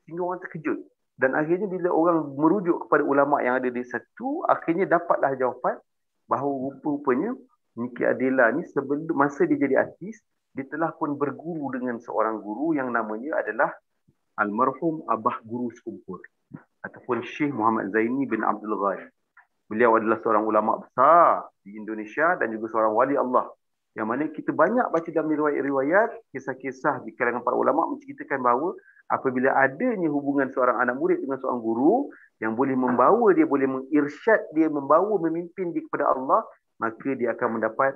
Sehingga orang terkejut. Dan akhirnya bila orang merujuk kepada ulama' yang ada di situ, akhirnya dapatlah jawapan bahawa rupa-rupanya Niki Ardilla ni sebelum masa dia jadi artis, dia telah pun berguru dengan seorang guru yang namanya adalah almarhum Abah Guru Sekumpul ataupun Syekh Muhammad Zaini bin Abdul Ghani. Beliau adalah seorang ulama besar di Indonesia dan juga seorang wali Allah. Yang mana kita banyak baca dalam riwayat-riwayat, kisah-kisah di kalangan para ulama menceritakan bahawa apabila adanya hubungan seorang anak murid dengan seorang guru yang boleh membawa dia, boleh mengirsyad dia, membawa, memimpin dia kepada Allah, maka dia akan mendapat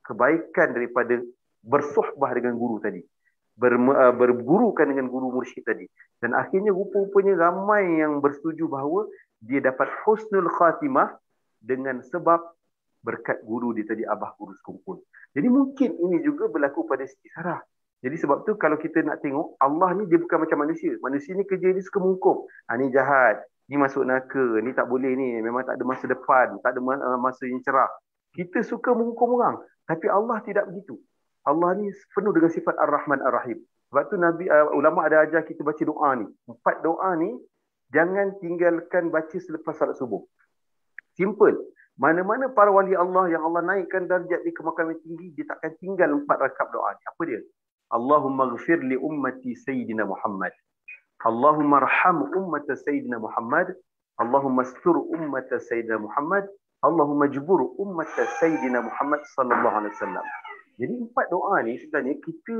kebaikan daripada bersuhbah dengan guru tadi. Bergurukan dengan guru mursyid tadi. Dan akhirnya rupa-rupanya ramai yang bersetuju bahawa dia dapat husnul khatimah dengan sebab berkat guru dia tadi, Abah Guru Sekumpul. Jadi mungkin ini juga berlaku pada Siti Sarah. Jadi sebab tu kalau kita nak tengok, Allah ni dia bukan macam manusia. Manusia ni kerja dia suka menghukum. Ni jahat, ni masuk neraka, ni tak boleh ni, memang tak ada masa depan, tak ada masa yang cerah. Kita suka menghukum orang. Tapi Allah tidak begitu. Allah ni penuh dengan sifat Ar-Rahman Ar-Rahim. Sebab tu ulama ada ajar kita baca doa ni. 4 doa ni jangan tinggalkan baca selepas salat subuh. Simple. Mana-mana para wali Allah yang Allah naikkan darjat di kemakaman tinggi, dia takkan tinggal 4 rakaat doa ni. Apa dia? Allahumma ghfir li ummati Sayyidina Muhammad. Allahumma arham ummata Sayyidina Muhammad. Allahumma astur ummata Sayyidina Muhammad. Allahumma jbur ummata Sayyidina Muhammad sallallahu alaihi wasallam. Jadi 4 doa ni sebenarnya kita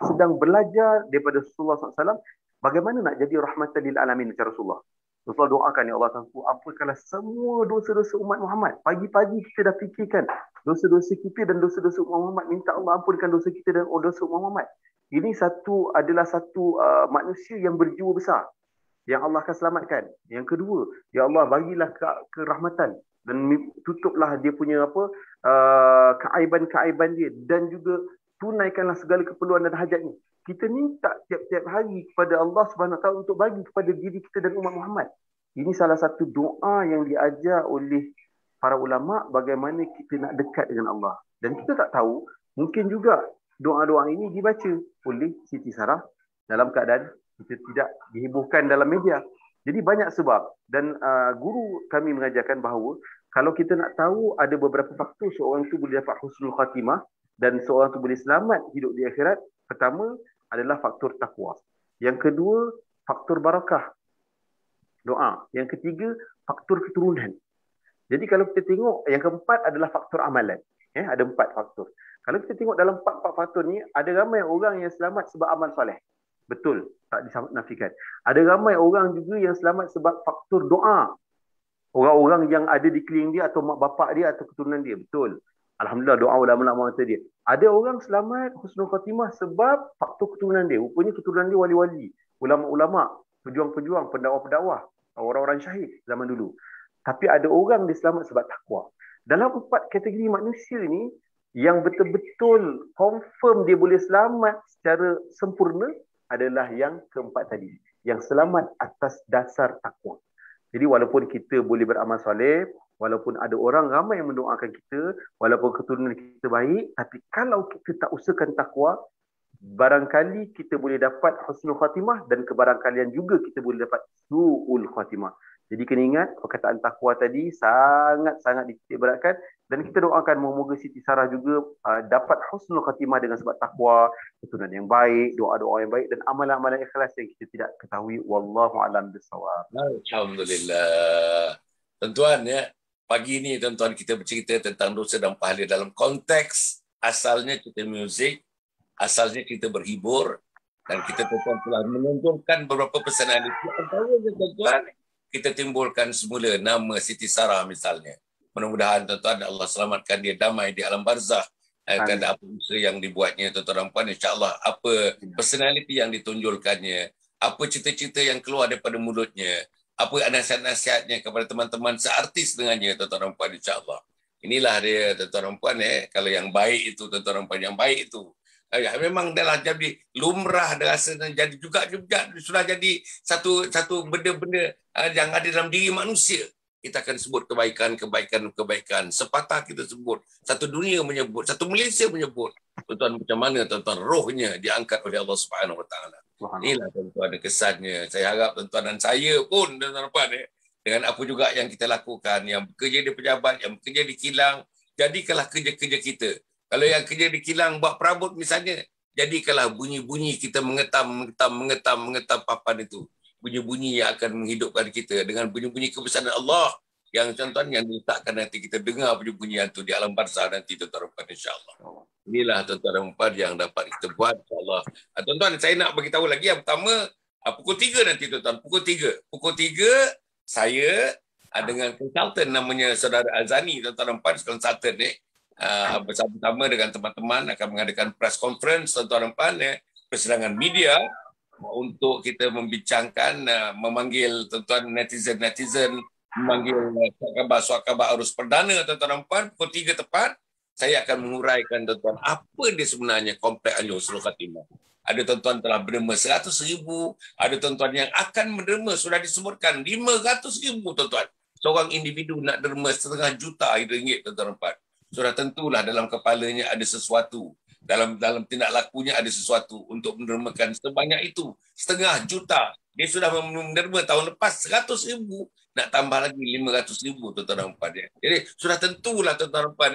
sedang belajar daripada Rasulullah SAW bagaimana nak jadi rahmatan lil alamin macam Rasulullah. Rasulullah doakan, ya Allah, ampunkanlah semua dosa-dosa umat Muhammad. Pagi-pagi kita dah fikirkan dosa-dosa kita dan dosa-dosa umat Muhammad. Minta Allah ampunkan dosa kita dan dosa umat Muhammad. Ini adalah satu manusia yang berjiwa besar yang Allah akan selamatkan. Yang kedua, ya Allah, bagilah kerahmatan dan tutuplah dia punya keaiban-keaiban dia, dan juga tunaikanlah segala keperluan dan hajatnya. Kita minta tiap-tiap hari kepada Allah Subhanahu Wa Taala untuk bagi kepada diri kita dan umat Muhammad. Ini salah satu doa yang diajar oleh para ulama bagaimana kita nak dekat dengan Allah. Dan kita tak tahu, mungkin juga doa-doa ini dibaca oleh Siti Sarah dalam keadaan kita tidak dihebohkan dalam media. Jadi banyak sebab, dan guru kami mengajarkan bahawa kalau kita nak tahu ada beberapa faktor seorang tu boleh dapat husnul khatimah dan seorang tu boleh selamat hidup di akhirat. Pertama adalah faktor takwa. Yang kedua, faktor barakah doa. Yang ketiga, faktor keturunan. Jadi kalau kita tengok, yang keempat adalah faktor amalan. Ada 4 faktor. Kalau kita tengok dalam 4 faktor ni, ada ramai orang yang selamat sebab amal soleh. Betul, tak dinafikan. Ada ramai orang juga yang selamat sebab faktor doa. Orang-orang yang ada di keliling dia atau mak bapak dia atau keturunan dia. Betul. Alhamdulillah, doa ulama-ulama mata dia. Ada orang selamat husnul khatimah sebab faktor keturunan dia. Rupanya keturunan dia wali-wali, ulama-ulama, pejuang-pejuang, pendakwah-pendakwah, orang-orang syahid zaman dulu. Tapi ada orang dia selamat sebab takwa. Dalam 4 kategori manusia ni, yang betul-betul confirm dia boleh selamat secara sempurna adalah yang keempat tadi. Yang selamat atas dasar takwa. Jadi walaupun kita boleh beramal soleh, walaupun ada orang ramai yang mendoakan kita, walaupun keturunan kita baik, tapi kalau kita tak usahakan takwa, barangkali kita boleh dapat husnul khatimah, dan kebarangkalian juga kita boleh dapat su'ul khatimah. Jadi kena ingat, perkataan takwa tadi sangat-sangat dititikberatkan, dan kita doakan moga-moga Siti Sarah juga dapat husnul khatimah dengan sebab takwa, keturunan yang baik, doa-doa yang baik, dan amalan-amalan ikhlas yang kita tidak ketahui. Wallahu a'lam bishawab. Alhamdulillah. Tuan-tuan, ya, pagi ini tuan-tuan kita bercerita tentang dosa dan pahala dalam konteks asalnya kita muzik, asalnya kita berhibur, dan kita tuan-tuan telah menunjukkan beberapa personaliti. Antaranya tuan-tuan, kita timbulkan semula nama Siti Sarah misalnya. Mudah-mudahan tuan-tuan Allah selamatkan dia damai di alam barzakh. Kerana apa usaha yang dibuatnya tuan-tuan dan puan, insya-Allah apa personaliti yang ditunjulkannya, apa cita-cita yang keluar daripada mulutnya, apa nasihat-nasihatnya kepada teman-teman seartis dengannya tuan-tuan dan puan, insya-Allah. Inilah dia tuan-tuan dan puan, kalau yang baik itu tuan-tuan dan puan, yang baik itu memang dah jadi lumrah, dah rasa jadi juga sudah jadi satu benda-benda yang ada dalam diri manusia. Kita akan sebut kebaikan. Sepatah kita sebut. Satu dunia menyebut. Satu Malaysia menyebut. Tuan-tuan, macam mana tuan-tuan rohnya diangkat oleh Allah Subhanahu Wa Taala. Inilah tuan-tuan kesannya. Saya harap tuan-tuan dan saya pun tuan-tuan dengan apa juga yang kita lakukan, yang bekerja di pejabat, yang bekerja di kilang, jadikanlah kerja-kerja kita. Kalau yang kerja di kilang buat perabot misalnya, jadikanlah bunyi-bunyi kita mengetam papan itu. Bunyi-bunyi yang akan menghidupkan kita dengan bunyi-bunyi kebesaran Allah yang tuan-tuan yang diletakkan nanti kita dengar bunyi-bunyian itu di alam barzakh nanti tuan-tuan, insya-Allah. Inilah tuan-tuan yang dapat kita buat, insya-Allah. Tuan-tuan, saya nak bagi tahu lagi yang pertama, pukul 3 nanti tuan-tuan, pukul 3 saya dengan konsultan namanya Saudara Azani, tuan-tuan, konsultan bersama-sama dengan teman-teman akan mengadakan press conference, tuan-tuan, persidangan media untuk kita membincangkan, memanggil tuan-tuan netizen, memanggil surat khabar arus perdana, tuan-tuan dan puan, pukul 3 tepat, saya akan menguraikan tuan-tuan apa dia sebenarnya komplek Anjung Husnul Khatimah. Ada tuan-tuan telah berderma 100,000, ada tuan-tuan yang akan berderma, sudah disebutkan 500,000 tuan-tuan. Seorang individu nak derma RM500,000 tuan-tuan dan puan. Sudah tentulah dalam kepalanya ada sesuatu. Dalam tindak lakunya ada sesuatu untuk mendermakan sebanyak itu. RM500,000. Dia sudah menderma tahun lepas 100,000. Nak tambah lagi 500,000 tuan-tuan dan puan. Jadi sudah tentulah tuan-tuan dan puan.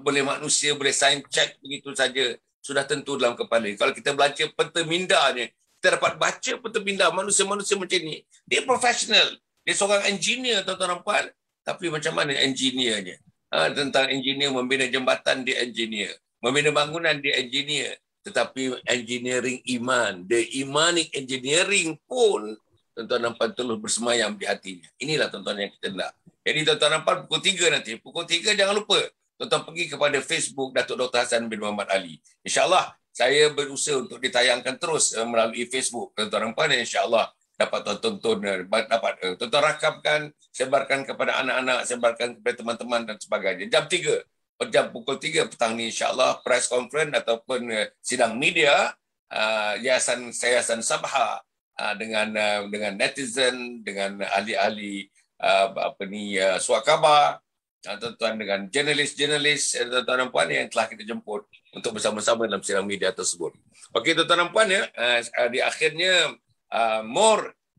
Boleh manusia, boleh sains cek begitu saja. Sudah tentu dalam kepala. Kalau kita baca peta mindanya, kita dapat baca peta minda manusia-manusia macam ni. Dia profesional. Dia seorang engineer tuan-tuan dan puan. Tapi macam mana engineernya? Tentang engineer membina jambatan, dia engineer. Membina bangunan dia engineer, tetapi engineering iman, the imanic engineering pun tuan-tuan dan puan terus bersemayam di hatinya. Inilah tuan-tuan yang kita nak. Jadi tuan-tuan dan puan pukul 3 nanti. Pukul 3 jangan lupa tuan-tuan pergi kepada Facebook Datuk Dr. Hassan bin Muhammad Ali. InsyaAllah saya berusaha untuk ditayangkan terus melalui Facebook tuan-tuan dan puan, insyaAllah dapat tonton, dapat tuan-tuan rakamkan, sebarkan kepada anak-anak, sebarkan kepada teman-teman dan sebagainya. Jam pukul 3 petang ni insyaAllah press conference ataupun sidang media Yayasan Sabha dengan netizen, dengan ahli-ahli suat khabar, tuan-tuan dengan jurnalis tuan-tuan dan puan yang telah kita jemput untuk bersama-sama dalam sidang media tersebut. Okey tuan-tuan dan puan ya, di akhirnya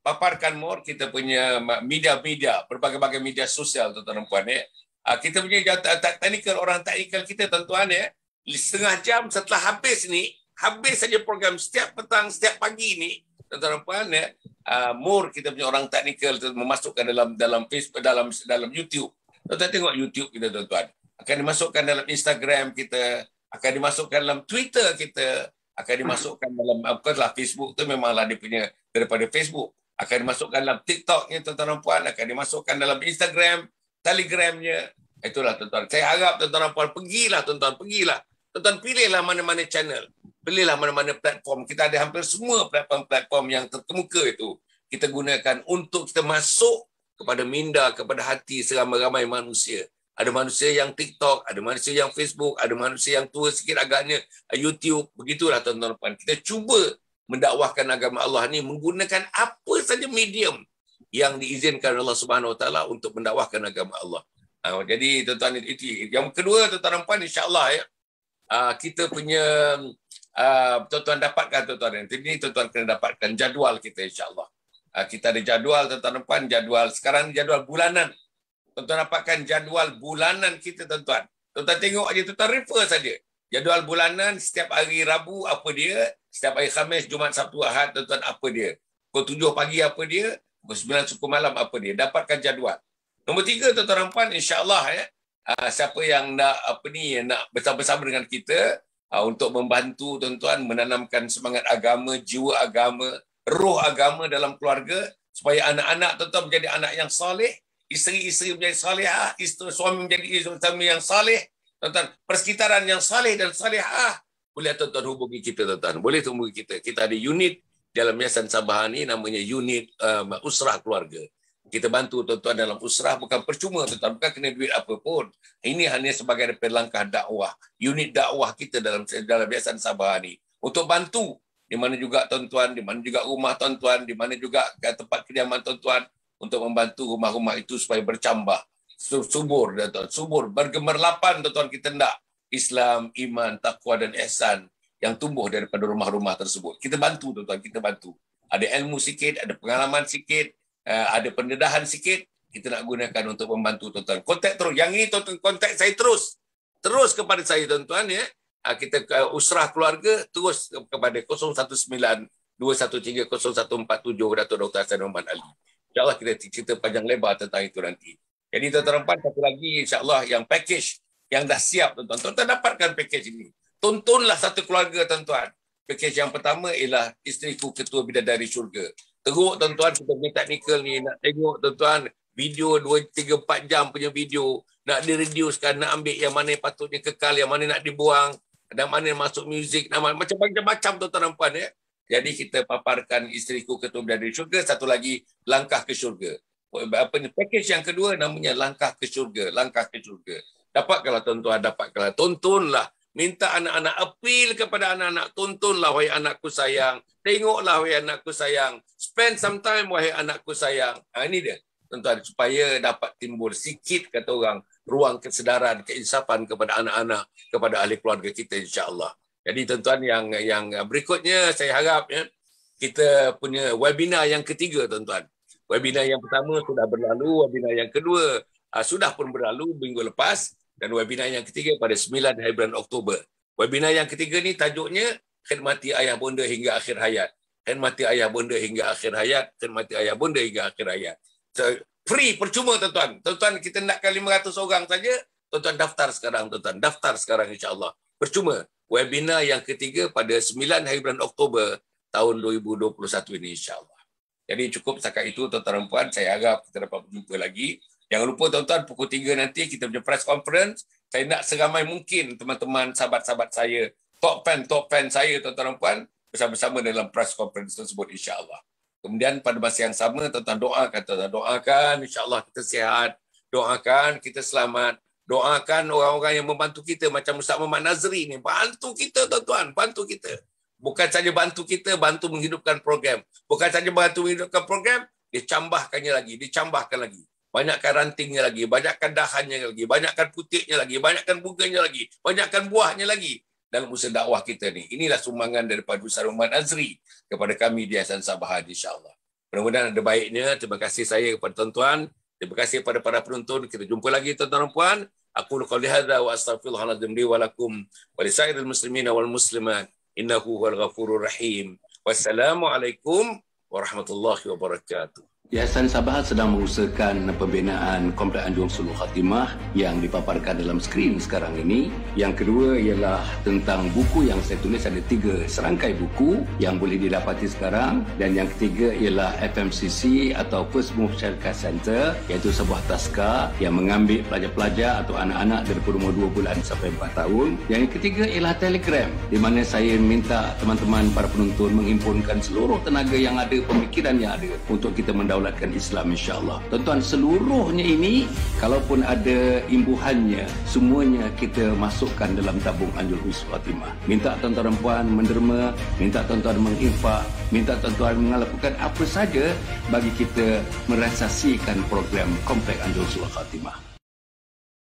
paparkan more kita punya media-media, berbagai-bagai media sosial tuan-tuan dan puan ya. Kita punya orang teknikal kita tuan-tuan ya, setengah jam setelah habis saja program setiap petang, setiap pagi ni tuan-tuan dan puan ya, kita punya orang teknikal memasukkan dalam Facebook, dalam YouTube. Tuan-tuan tengok YouTube kita tuan-tuan. Akan dimasukkan dalam Instagram kita, akan dimasukkan dalam Twitter kita, akan dimasukkan dalam Facebook tu memanglah dia punya daripada Facebook. Akan dimasukkan dalam TikToknya tuan-tuan dan puan, akan dimasukkan dalam Instagram, Telegramnya. Itulah tuan-tuan. Saya harap tuan-tuan dan puan pergilah. Tuan-tuan pilihlah mana-mana channel. Pilihlah mana-mana platform. Kita ada hampir semua platform-platform yang terkemuka itu kita gunakan untuk kita masuk kepada minda, kepada hati seramai-ramai manusia. Ada manusia yang TikTok, ada manusia yang Facebook, ada manusia yang tua sikit agaknya YouTube. Begitulah tuan-tuan dan puan. Kita cuba mendakwahkan agama Allah ni menggunakan apa saja medium yang diizinkan Allah Subhanahu Wa Taala untuk mendakwahkan agama Allah. Jadi tuan-tuan itu. Yang kedua tuan-tuan dan puan, insya-Allah ya, kita punya tuan-tuan dapatkan tuan-tuan. Ini tuan-tuan kena dapatkan jadual kita insya-Allah. Kita ada jadual tuan-tuan dan puan, sekarang jadual bulanan. Tuan-tuan dapatkan jadual bulanan kita tuan-tuan. Tuan-tuan tengok aja, tuan-tuan refer saja. Jadual bulanan setiap hari Rabu apa dia, setiap hari Khamis, Jumaat, Sabtu, Ahad tuan-tuan apa dia. Pukul 7 pagi apa dia, pukul 9 suku malam apa dia. Dapatkan jadual. Nombor 3 tuan-tuan dan puan, insya-Allah ya, siapa yang nak nak bersama-sama dengan kita untuk membantu tuan-tuan menanamkan semangat agama, jiwa agama, roh agama dalam keluarga supaya anak-anak tuan-tuan menjadi anak yang soleh, isteri-isteri menjadi salihah, suami menjadi suami yang saleh, tuan-tuan, persekitaran yang saleh dan salihah. Boleh tuan-tuan hubungi kita tuan-tuan. Boleh hubungi kita. Kita ada unit dalam Yayasan Sabha ni namanya unit usrah keluarga. Kita bantu tuan-tuan dalam usrah bukan percuma tuan-tuan, bukan kena duit apa pun. Ini hanya sebagai langkah dakwah. Unit dakwah kita dalam Yayasan Sabha ni untuk bantu di mana juga tuan-tuan, di mana juga rumah tuan-tuan, di mana juga tempat kediaman tuan-tuan untuk membantu rumah-rumah itu supaya bercambah, subur tuan-tuan, subur, bergemerlapan tuan-tuan. Kita hendak Islam, iman, takwa dan ihsan yang tumbuh daripada rumah-rumah tersebut. Kita bantu tuan-tuan, kita bantu. Ada ilmu sikit, ada pengalaman sikit, ada pendedahan sikit, kita nak gunakan untuk membantu tuan-tuan. Kontak terus. Yang ini tuan-tuan kontak saya terus kepada saya tuan-tuan ya. Kita usrah keluarga terus kepada 019-213-0147 Datuk Dr. Hassan Muhammad Ali. InsyaAllah kita cerita panjang lebar tentang itu nanti. Jadi tuan-tuan satu lagi insyaAllah yang package yang dah siap tuan-tuan. Tuan-tuan dapatkan package ini. Tontonlah satu keluarga tuan-tuan. Package yang pertama ialah Isteriku Ketua Bidadari Syurga. Teruk tuan-tuan, kita punya teknikal ni nak tengok tuan-tuan video 2, 3, 4 jam punya video. Nak direducekan, nak ambil yang mana yang patutnya kekal, yang mana nak dibuang, dan mana yang masuk muzik, macam-macam tuan-tuan dan puan ya. Jadi kita paparkan Isteriku Ketua Bidadari Syurga, satu lagi langkah ke syurga. Package yang kedua namanya langkah ke syurga, langkah ke syurga. Dapatkanlah tuan-tuan, dapatkanlah, tontonlah. Minta anak-anak, appeal kepada anak-anak, tontonlah wahai anakku sayang. Tengoklah wahai anakku sayang. Spend some time wahai anakku sayang. Ini dia tuan-tuan, supaya dapat timbul sikit kata orang ruang kesedaran, keinsafan kepada anak-anak, kepada ahli keluarga kita insya-Allah. Jadi tuan-tuan yang berikutnya saya harap ya, kita punya webinar yang ketiga tuan-tuan. Webinar yang pertama sudah berlalu, webinar yang kedua sudah pun berlalu minggu lepas, dan webinar yang ketiga pada 9 hari bulan Oktober. Webinar yang ketiga ni tajuknya Khidmati Ayah Bonda Hingga Akhir Hayat. Khidmati Ayah Bonda Hingga Akhir Hayat, khidmati ayah bonda hingga akhir hayat. So, free, percuma tuan-tuan. Tuan-tuan kita nakkan 500 orang saja, tuan-tuan daftar sekarang tuan-tuan. Daftar sekarang insya-Allah. percuma. Webinar yang ketiga pada 9 hari bulan Oktober tahun 2021 ini insya-Allah. Jadi cukup setakat itu tuan-tuan dan puan. Saya harap kita dapat berjumpa lagi. Jangan lupa tuan-tuan pukul 3 nanti kita punya press conference. Saya nak seramai mungkin teman-teman sahabat-sahabat saya, top fan saya tuan-tuan dan puan bersama-sama dalam press conference tersebut insya-Allah. Kemudian pada masa yang sama tuan-tuan doakan insya-Allah kita sihat, doakan kita selamat. Doakan orang-orang yang membantu kita macam Ustaz Muhammad Nazri ni. Bantu kita tuan-tuan, bantu kita. Bukan saja bantu kita, bantu menghidupkan program. Bukan saja bantu menghidupkan program, dia cambahkannya lagi, dicambahkan lagi. Banyakkan rantingnya lagi, banyakkan dahannya lagi, banyakkan putiknya lagi, banyakkan bunganya lagi, banyakkan buahnya lagi dalam usaha dakwah kita ni. Inilah sumbangan daripada Ustaz Muhammad Nazri kepada kami di Yayasan Sabahat insya-Allah. Mudah-mudahan ada baiknya. Terima kasih saya kepada tuan-tuan. Terima kasih kepada para penonton. Kita jumpa lagi tuan-tuan dan puan. Aqulu qawli hadza wa astaghfirullahaladzim li wa lakum wa li sairil muslimina wal muslimat innahu huwal ghafurur rahim. Wassalamualaikum warahmatullahi wabarakatuh. Yayasan Sabahat sedang mengusahakan pembinaan Komplek Anjung Sulul Khatimah yang dipaparkan dalam skrin sekarang ini. Yang kedua ialah tentang buku yang saya tulis, ada 3 serangkai buku yang boleh didapati sekarang. Dan yang ketiga ialah FMCC atau First Move Syarikat Center, iaitu sebuah taska yang mengambil pelajar-pelajar atau anak-anak daripada umur 2 bulan sampai 4 tahun. Yang ketiga ialah Telegram, di mana saya minta teman-teman para penonton menghimpunkan seluruh tenaga yang ada, pemikiran yang ada untuk kita mendaulatkan Islam insya-Allah. Tuan-tuan, seluruhnya ini kalaupun ada imbuhannya, semuanya kita masukkan dalam tabung Anjung Sulul Khatimah. Minta tuan-tuan dan puan menderma, minta tuan-tuan menginfak, minta tuan-tuan melakukan apa saja bagi kita merealisasikan program Komplek Anjung Sulul Khatimah.